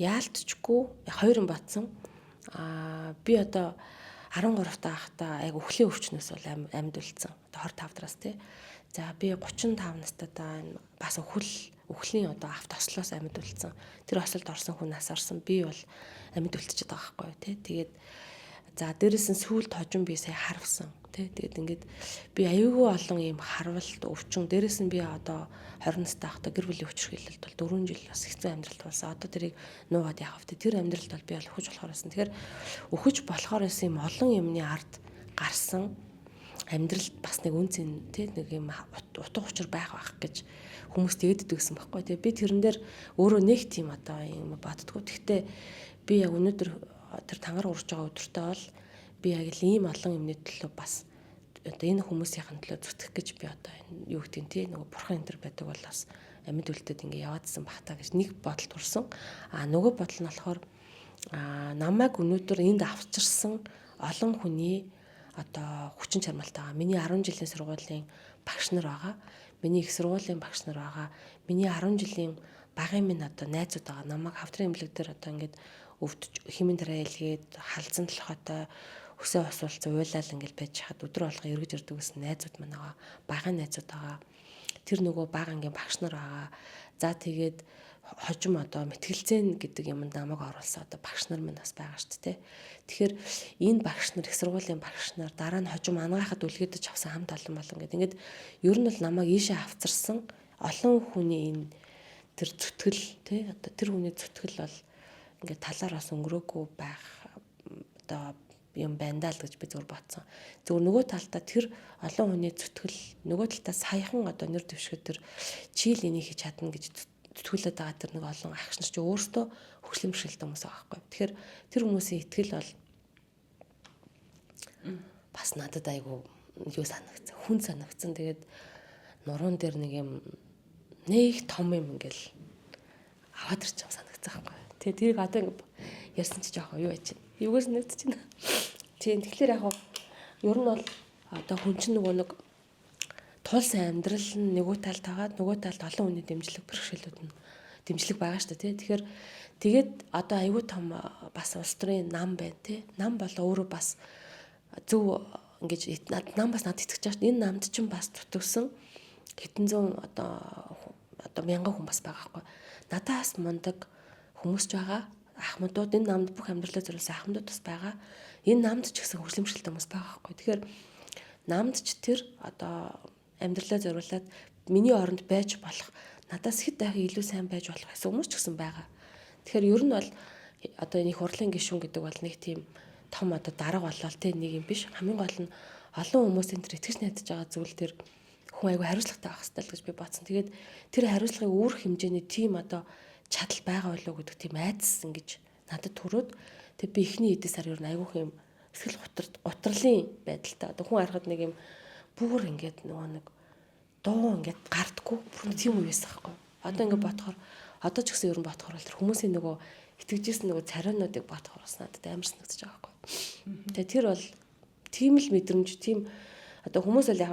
яалтчгүй хоёр юм батсан. Би одоо 13 таахта айгу өхлийн өвчнөөс бол амьд үлдсэн. Одоо 25 дараас тий. За би 35 настай та бас өхлийн одоо авт ослоос амьд үлдсэн. Тэр ослолд орсон хүн нас орсон. Би бол амьд үлдчихэд байгаа байхгүй тий. Тэгээд за дээрээс нь сүүлд хожим би сая харвсан тий. Тэгээд ингээд би аюулгүй олон ийм харвалт өвчин дээрээс нь би одоо 20 настай байхдаа гэр бүлийн хүчирхийлэлд бол 4 жил бас хэцүү амьдралд болсон. Одоо тэрийг нуугаад яах вэ? Тэр амьдралд бол би бол өхөж болохоор байсан. Тэгэхээр өхөж болохоор байсан юм олон юмны ард гарсан амьдралд бас нэг үнцэн тий нэг юм утга учир байх гэж хүмүүс тэгдэдэг гэсэн байхгүй. Тэгээ би тэрэн дээр өөрөө нэг тийм одоо юм боддгоо. Гэхдээ би яг өнөөдөр тэр тангар урж байгаа өдөртөө бол би яг л ийм олон юмны төлөө бас одоо энэ хүмүүсийн төлөө зүтгэх гэж би одоо юу гэдэг тий нөгөө бурхан энэ төр байдаг бол бас амьд үлдээд ингээ яваадсан бах та гэж нэг бодол төрсөн. Нөгөө бодол нь болохоор намайг өнөөдөр энд авчирсан олон хүний одоо хүчин чармаалтайгаа миний 10 жилийн сургуулийн багш нар байгаа. Миний их сургуулийн багш нар байгаа. Миний 10 жилийн багын минь одоо найзууд байгаа. Намайг хавтрын эмнэлэг дээр одоо ингээд өвдөж химэн дараа илгээд халдсан толгойтой өсөө осуулцсан уйлал ингээл байж хаад өдөр болго эргэж ирдэг гэсэн найзууд маань байгаа. Багын найзууд байгаа. Тэр нөгөө бага ангийн багш нар байгаа. За тэгээд хожим одоо мэтгэлцэн гэдэг юмд намайг оруулсан одоо багш нар минь бас байгаа шүү дээ. Тэгэхээр энэ багш нар их сургуулийн багш нар дараа нь хожим ангахад үлгэдэж авсан хамт олон гэдэг. Ингээд ер нь бол намайг ийшээ авцарсан олон хүний энэ тэр зүтгэл тий одоо тэр хүний зүтгэл бол ингээд талаар бас өнгөрөөгүй байх одоо юм байна даа л гэж би зөвөр бодсон. Зөвөр нөгөө талдаа тэр олон хүний зүтгэл нөгөө талдаа саяхан одоо нэр дэвшгэд тэр чийл энийг хийж чадна гэж зүтгүүлээд байгаа тэр нэг олон агч нар чи өөртөө хөшлөмшөлтэй хүмүүс байгаа байхгүй. Тэгэхээр тэр хүмүүсийн итгэл бол бас надад айгүй юу санагдсан. Хүн санагдсан. Тэгээд нуруунд дээр нэг юм нэг том юм ингээл аваад ирчих санагдсан байхгүй. Тэгээд тэрийг одоо ингэ ярьсан чи жоохоо юу яж чинь. Юугаас нэгдэж байна. Тийм тэгэхээр яг ер нь бол одоо хүн чинь нөгөө нэг туулсан амьдрал нь нөгөө талд тагаад нөгөө талд олон хүний дэмжлэг бэрхшээлүүд нь дэмжлэг байгаа шүү дээ тий. Тэгэхээр тэгээд одоо аюу том бас улс төрийн нам байна тий. Нам бол өөрөө бас зөв ингэж нам бас надад итгэж байгаа шүү дээ. Энэ намд чинь бас тутагсан хэдэн зуун одоо мянган хүн бас байгаа байхгүй. Надаас мундаг хүмүүс ч байгаа. Ахмадууд энэ намд бүх амьдралаа зориулсан ахмадууд бас байгаа. Энэ намд ч гэсэн хөшлөмшөлтэй хүмүүс байгаа байхгүй. Тэгэхээр намд ч тэр одоо амьдралаа зориулаад миний оронд байж болох надаас хэд дахин илүү сайн байж болох гэсэн хүмүүс ч гэсэн байгаа. Тэгэхээр ер нь бол одоо энэ хурлын гишүүн гэдэг бол нэг тийм том одоо дарга болол тэ нэг юм биш. Хамгийн гол нь олон хүмүүсийн тэр итгэж найдаж байгаа зүйл төр хүн айгүй хариуцлагатай байх хэрэгтэй л гэж би бодсон. Тэгээд тэр хариуцлагын үүрэх хэмжээний тийм одоо чадал байгаа болоо гэдэг тийм айдас ингэж надад төрөөд тэг би эхний эдийн сар ер нь айгүйх юм сэтгэл гутралын байдалтай одоо хүн харахад нэг юм бүр ингээд нөгөө нэг дуу ингээд гардггүй бүр тийм үеэс байхгүй. Одоо ингээд бодохоор одоо ч гэсэн ер нь бодохоор тэр хүмүүсийн нөгөө итгэжсэн нөгөө царайнуудыг бодохоор бас надад амар санагдаж байгаа байхгүй. Тэгээ тэр бол тийм л мэдрэмж тийм одоо хүмүүс бол яг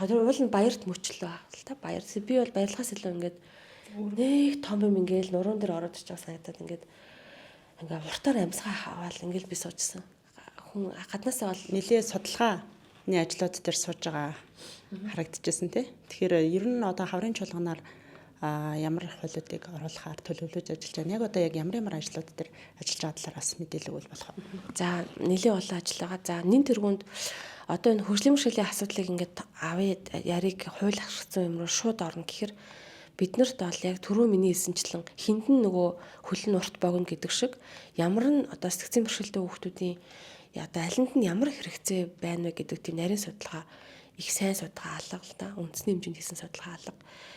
тэр уул нь баярт мөчлөө байгаа л та баяр. Би бол баярлахаас илүү ингээд нэг том юм ингээл нуруунд дээр ороод ич байгаа санагдаад ингээд уртаар амьсгаа хаваал ингээл би суужсан. Хүн гаднаасаа бол нэлээ судалгааны ажлууд дээр сууж байгаа харагдчихсан тий. Тэгэхээр ер нь одоо хаврын чуулганаар ямар хуулиудыг оруулахаар төлөвлөж ажиллаж байна. Яг одоо яг ямар ажлууд дээр ажиллаж байгаа талаар бас мэдээлэл өгвөл болох. За нэлээ олон ажил байгаа. За нэн тэргуунд одоо энэ хөшлөмшлийн асуудлыг ингээд авъя яриг хууль ашигладсан юм руу шууд орно гэхээр биднэрт бол яг түрүү миний хэлсэнчлэн хиндэн нөгөө хөл нь урт богино гэдэг шиг ямар нь одоо сэтгцийн бэрхшээлтэй хүүхдүүдийн одоо алинд нь ямар хэрэгцээ байна вэ гэдэг тийм нарийн судалгаа их сайн судалгаа алга л да үндэсний хэмжээнд хийсэн судалгаа алга.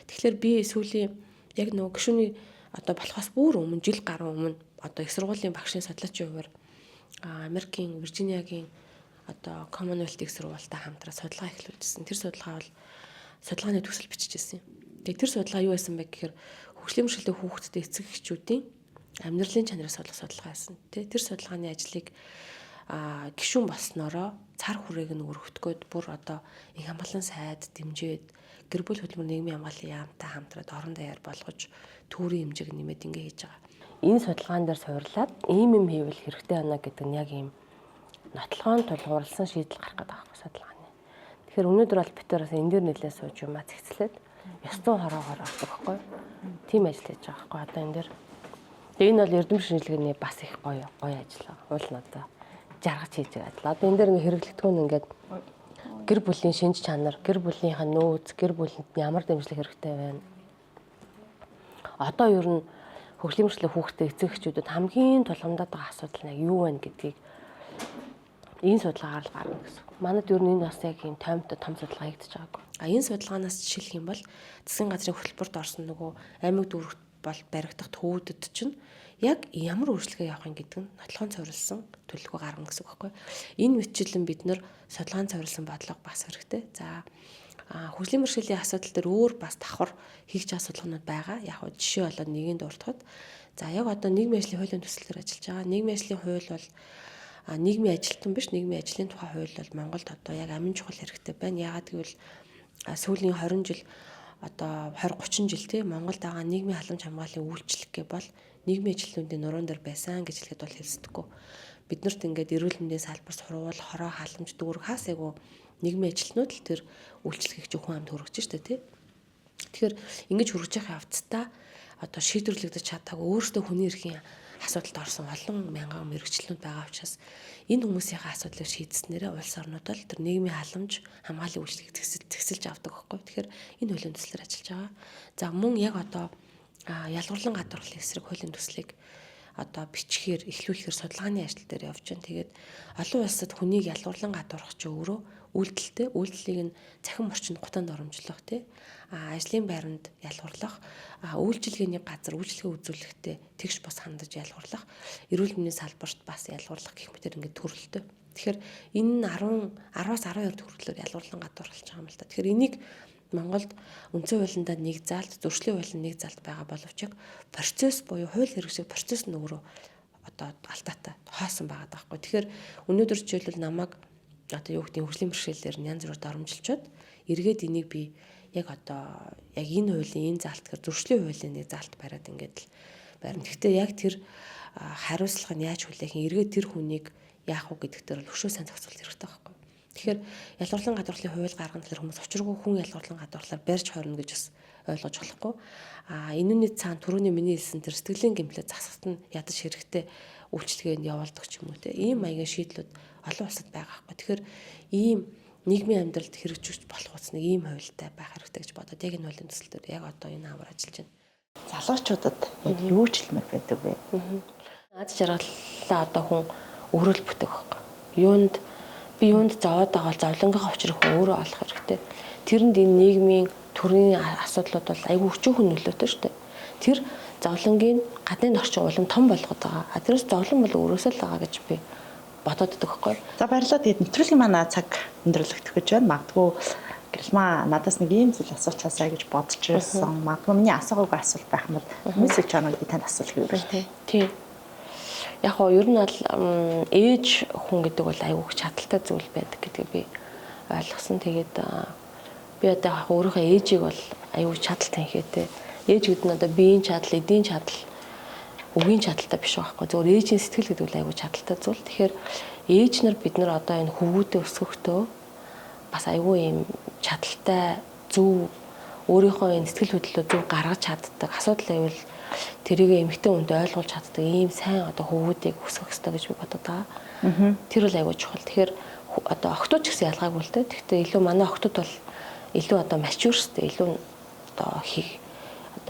Тэгэхээр би сүүлийн яг нөгөө гишүүний одоо болохоос бүр өмнө жил гаруй өмнө одоо их сургуулийн багшийн судлаачийн хувьар Америкийн Виржиниагийн одоо Commonwealth их сургуультай хамтран судалгаа эхлүүлжсэн. Тэр судалгаа бол судалгааны төгсөл бичижсэн юм. Тэгээ тэр судалгаа юу байсан бэ гэхээр хөгжлийн бэрхшээлтэй хүүхдтэй эцэг эхчүүдийн амьдралын чанараас олох судалгаа байсан. Тэр судалгааны ажлыг гишүүн болсноороо цар хүрээг нь өргөтгөөд бүр одоо их хамгааллын сайд дэмжиж гэр бүл хөтөлбөр нийгмийн хамгааллын яамтай хамтраад орон даяар болгож төврийн хэмжээг нэмээд ингэ хийж байгаа. Энэ судалгаан дээр суурлаад ийм юм хийвэл хэрэгтэй байна гэдэг нь яг ийм нотлохоон тулгуурласан шийдэл гарах гэдэг аахгүй судалгааны. Тэгэхээр өнөөдөр бол бид бас энэ дээр нэлээд сууж юмаа цэгцлээд ёс зүйн хороогоор авдаг байхгүй. Тим ажил хийж байгаа байхгүй одоо энэ дээр. Тэгээ энэ бол эрдэм шинжилгээний бас их гоё ажил. Уул нь одоо жаргаж хийж байгаа ажил. Одоо энэ дээр ингээ хэрэглэгдэхүүн ингээд гэр бүлийн шинж чанар, гэр бүлийнхаа нөөц, гэр бүлэнд ямар дэмжлэг хэрэгтэй байна. Одоо ер нь хөгжлийн бэрхшээлтэй хүүхдтэй эцэг эхчүүдэд хамгийн тулгамдаад байгаа асуудал нь юу вэ гэдгийг энэ судалгаагаар л гарна гэсэн. Манайд ер нь энэ бас яг юм тоймтой том судалгаа хийгдэж байгаагүй. Энэ судалгаанаас жишээлх юм бол засгийн газрын хөтөлбөрт орсон нөгөө аймаг дүүрэгт бол баригдах төвүүдэд чинь яг ямар өөрчлөлт явах юм гэдэг нь нотлохын цорилсан төлөвлөгөө гаргана гэсэн үг байхгүй. Энэ мэтчилэн бид нэр судалгаан цорилсан бодлого бас хэрэгтэй. За хөгжлийн бэрхшээлийн асуудал дээр өөр бас давхар хийгч асуудалнууд байгаа. Яг нь жишээ болоод нэгийг дурдахад за яг одоо нийгмийн ажлын хуулийн төслөөр ажиллаж байгаа. Нийгмийн ажлын хууль бол нийгмийн ажилтан биш, нийгмийн ажлын тухай хууль бол Монголд одоо яг амин чухал хэрэгтэй байна. Яагаад гэвэл сүүлийн 20 жил одоо 20 30 жил тийм Монголд байгаа нийгмийн халамж хамгааллын үйлчлэг гэ бол нийгмийн ажилтнуудын нуруунд дэр байсан гэж хэлэхэд бол хэлсдэггүй. Биднэрт ингээд эрүүл мэндийн салбарт хурвал, хороо, халамж дүүрэг хаасайгуу нийгмийн ажилтнууд л тэр үйлчлэгийг хүн амд хүргэж штэ тий. Тэгэхээр ингэж хүргэж явах явцдаа одоо шийдвэрлэгдэж чадаагүй өөрөөсөө хүний эрхийн асуудалд орсон олон мянган мэрэгчлэнүүд байгаа учраас энэ хүмүүсийн асуудлыг шийдснээрээ улс орнууд бол тэр нийгмийн халамж хамгааллын үйлчлэгийг зэгсэлж авдаг байхгүй. Тэгэхээр энэ хуулийн төслөөр ажиллаж байгаа. За мөн яг одоо ялгуурлан гадуурхлын эсрэг хуулийн төслийг одоо бичгээр эхлүүлэхээр судалгааны ажил дээр явж байна. Тэгээд олон улсад хүнийг ялгуурлан гадуурхах ч өөрөө үйлдэлийг нь цахим орчинд гутаанд оромжлох тий ажлын байранд ялгуурлах үйлчилгээний газар үйлчлэгээ үзүүлэхдээ тэгш бас хандаж ялгуурлах эрүүл мэндийн салбарт бас ялгуурлах гэх мэтэр ингээд төрөлтөө. Тэгэхээр энэ 10-аас 12 төрөлөөр ялгуурлан гадуурхалж байгаа юм л да. Тэгэхээр энийг Монголд үндсэн хуулиндаа нэг заалт, зөрчлийн хуулинд нэг заалт байгаа боловч яг процесс буюу хууль хэрэгжих процесс нь өөрөө одоо алдаатай хоосон байгаа даахгүй. Тэгэхээр өнөөдөр жишээлбэл намайг одоо юу гэдэг хөгжлийн бэрхшээлээр янз бүрээр дарамжилчаад эргээд энийг би яг одоо яг энэ хуулийн энэ заалт гэхэр зөрчлийн хуулийн нэг заалт бариад ингээд л барина. Гэхдээ яг тэр хариуцлага нь яаж хүлээх юм эргээд тэр хүнийг яах вэ гэдэг дээр л хөшөө сайн зохицуулт хэрэгтэй байхгүй. Тэгэхээр ялгуурлан гадуурхлын хууль гаргана гэхэлэр хүмүүс учиргүй хүн ялгуурлан гадуурхлаар барьж хорно гэж бас ойлгож болохгүй. Энүүний цаана түрүүний миний хэлсэн тэр сэтгэлийн гэмтлээ засахт нь ядаж хэрэгтэй үйлчлэгээнд явуулдаг ч юм уу те. Ийм маягийн шийдлүүд олон улсад байгаа байхгүй. Тэгэхээр ийм нийгмийн амьдралд хэрэгжүүлж болох үс нэг ийм хуультай байх хэрэгтэй гэж бодоод яг энэ хуулийн төсөл дээр яг одоо энэ хамаар ажиллаж байна. Залуучуудад яг юу ч хэлмээр байдаг вэ? Аз жаргалаа одоо хүн өрөөл бүтэх байхгүй. Юунд зовоод байгаа зовлонгийнхаа учрыг өөрөө олох хэрэгтэй. Тэрэнд энэ нийгмийн төрийн асуудлууд бол айгүй өчөөхөн нөлөөтэй шүү дээ. Тэр зовлонгийн гадны орчин улам том болгоод байгаа. Тэрээс зовлон бол өөрөөсөө л байгаа гэж би бодоод байдаг байхгүй. За баярлалаа. Тэгээд нэвтрүүлгийн манай цаг өндөрлөгдөх гэж байна. Магадгүй гэрэлмаа надаас нэг ийм зүйл асуучаасаа гэж бодож ирсэн. Магадгүй миний асуугаагүй асуулт байх юм бол хүмүүсийг чанарыг би танд асуулах юм байна. Тийм. Яг гоо ер нь бол ээж хүн гэдэг бол айгүй чадaltaй зүйл байдаг гэдгийг би ойлгосон. Тэгээд би одоо яг өөрийнхөө ээжийг бол айгүй чадaltaй хийхээтэй. Ээж гэдэг нь одоо биеийн чадал, эдийн чадал, үгийн чадaltaй биш байхгүй. Зөвхөн ээжийн сэтгэл гэдэг бол айгүй чадaltaй зүйл. Тэгэхээр ээж нар бид нар одоо энэ хөвгүүдэд өсгөхдөө бас айгүй юм чадaltaй зөв өөрийнхөө энэ сэтгэл хөдлөлөө зөв гаргаж чаддаг. Асуудал байвал тэрийг эмэгтэй хүнд ойлгуулж чаддаг ийм сайн одоо хөвгүүдийг өсгөх хэрэгтэй гэж би бодод байгаа. Тэр бол айгүй чухал. Тэгэхээр одоо охтууд ч гэсэн ялгаагүй л дээ. Гэхдээ илүү манай охтууд бол илүү одоо mature-стэй илүү одоо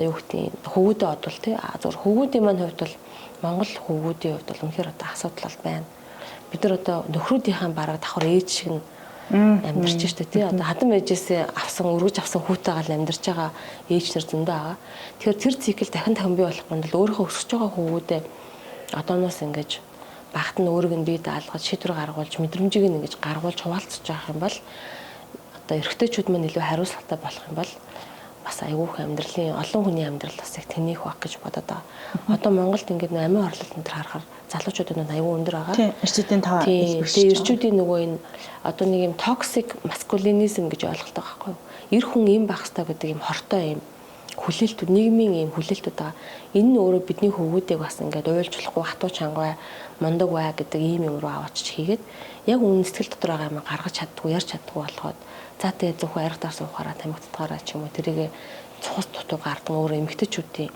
одоо юу гэдэг хөвгүүдэд бодвол тий зөвхөн хөвгүүдийн маань хувьд бол Монгол хөвгүүдийн хувьд бол үнэхээр одоо асуудал бол байна. Бид нар одоо нөхрүүдийнхээ бараг давхар ээж шиг нь амьдарч штэ тий одоо хадам ээжээс өргөж авсан хүүтэйгээ л амьдарч байгаа ээж нар зөндөө байгаа. Тэгэхээр тэр цикл дахин бий болох гонд л өөрийнхөө өсөж байгаа хөвгүүдээ одооноос ингэж багт нь өөрийг нь бие даалгаж шийдвэр гаргуулж мэдрэмжийг нь ингэж гаргуулж хуваалцаж явах юм бол одоо эрэгтэйчүүд маань илүү хариуцлагатай болох юм бол бас айгүйх амьдралын олон хүний амьдрал бас их тэнийх байх гэж бодоод байгаа. Одоо Монголд ингээд амин орлолт энэ төр харахаар залуучуудад нь аюу өндөр байгаа. Тийм, эрчүүдийн тав Тэгээ эрчүүдийн нөгөө энэ одоо нэг юм токсик маскулинизм гэж ойлголт байгаа байхгүй юу? Эр хүн юм байх хэрэгтэй гэдэг юм хортой юм хүлээлтүүд, нийгмийн юм хүлээлтүүд байгаа. Энэ нь өөрөө бидний хөвгүүдийг бас ингээд уйлж болохгүй хатуу чангай, мундаг бай гэдэг ийм юм руу аваачиж хийгээд яг үнэн сэтгэл дотор байгаа юм гаргаж чаддгүй, ярьж чаддгүй болоход за тэгээ зөвхөн аригдаа суухаараа тамигдтгаараа ч юм уу тэрийг цус дутуу гардан өөрөө эмгтэчүүдийн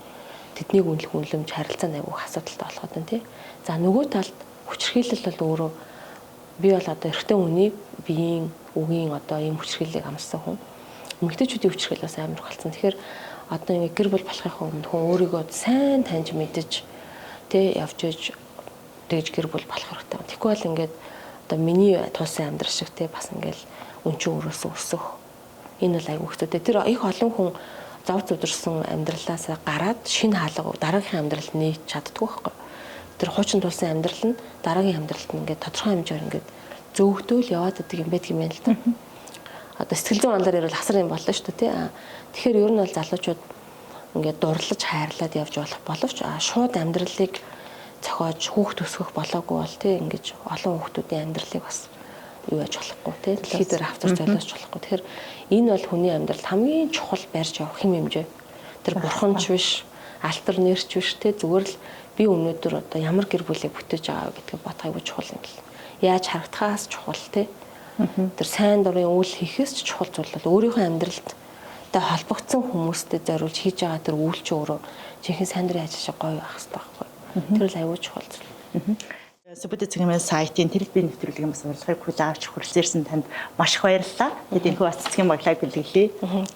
тэднийг үнэлэмж харилцааны аягүй асуудалтай болоход байна тий. За нөгөө талд хүчирхийлэл бол өөрөө би бол одоо эрэгтэй хүний биеийн үгийн одоо ийм хүчирхийллийг амссан хүн. Эмгтэчүүдийн хүчирхийлэл бас амар болсон. Тэгэхээр одоо ингэ гэр бүл болохын өмнө хүн өөрийгөө сайн таньж мэдэж тий явж иж тэгж гэр бүл болох хэрэгтэй. Тэгэхгүй бол ингээд одоо миний туусан амьдрал шиг тий бас ингээл өнчин өрөөсөө өсөх. Энэ бол айгүй хэцүү. Тэр их олон хүн зовж өдөрсөн амьдралаас гараад шинэ хаалга дараагийн амьдралд нээж чаддгүй байхгүй. Тэр хуучин тулсан амьдрал нь дараагийн амьдралд ингээд тодорхой хэмжээр ингээд зөөгдөөл яваад идэг юм байдаг юм байна л да. Одоо сэтгэл зүйн анлаар ярил асар юм боллоо шүү дээ тий. Тэгэхээр ер нь бол залуучууд ингээд дурлаж хайрлаад явж болох боловч шууд амьдралыг зохиож хүүхд өсгөх болоогүй бол тий ингэж олон хүүхдүүдийн амьдралыг бас юу яаж болохгүй тий дэлхий дээр авчирч золиосч болохгүй. Тэгэхээр энэ бол хүний амьдралд хамгийн чухал барьж явах хэм хэмжээ. Тэр бурханч биш, алтар нэрч биш тий зүгээр л би өнөөдөр одоо ямар гэр бүлийг бүтээж байгаа гэдгийг бодох аюул чухал юм бэл. Яаж харагдахаас чухал тий. Тэр сайн дурын үйл хийхээс ч чухал зүйл бол өөрийнхөө амьдралд тэ холбогдсон хүмүүстэй зориулж хийж байгаа тэр үйл чи өөрөө жинхэнэ сайн дурын ажил шиг гоё байх хэрэгтэй байхгүй. Тэр л аюул чухал зүйл. Сүбэдэ цэгийн сайтын тэрбийн нэвтрүүлгийн бас урилгыг хүлээн авч хүрэлцээрсэн танд маш их баярлалаа. Тэгээд энэ хүү бас цэгийн баялаг бэлгэлээ.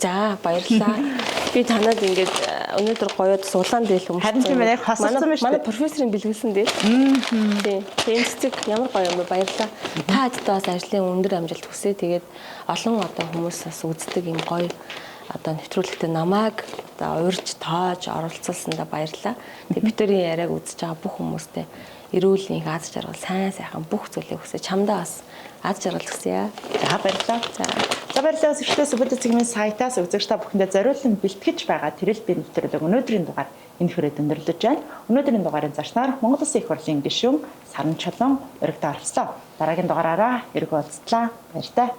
За баярлалаа. Би танад ингээд өнөөдөр гоёд сулаан дээл хүмүүс. Харин тийм ээ хосолсон байна шүү дээ. Манай профессорын бэлгэлсэн дээ. Тийм. Энэ цэцэг ямар гоё юм бэ баярлалаа. Та хэд бас ажлын өндөр амжилт хүсье. Тэгээд олон одоо хүмүүс бас үздэг юм гоё одоо нэвтрүүлэгтээ намайг одоо урьж тоож оролцуулсандаа баярлалаа. Тэгээд бидний яриаг үзэж байгаа бүх хүмүүстээ эрүүл энх аз жаргал сайн сайхан бүх зүйлийг хүсэж чамдаа бас аз жаргал хүсье. За баярлалаа. За баярлалаа өсвөртөө Сүбэдэ цэгийн сайтаас үзэгчдээ бүхэндээ зориулсан бэлтгэж байгаа тэрэл би нэвтрүүлэг өнөөдрийн дугаар энэ хүрээд өндөрлөж байна. Өнөөдрийн дугаарын зарчнаар Монгол Улсын их хурлын гишүүн Саран Чулуун өргөдөө оролцлоо. Дараагийн дугаараараа эргүү уулзлаа. Баяр таа.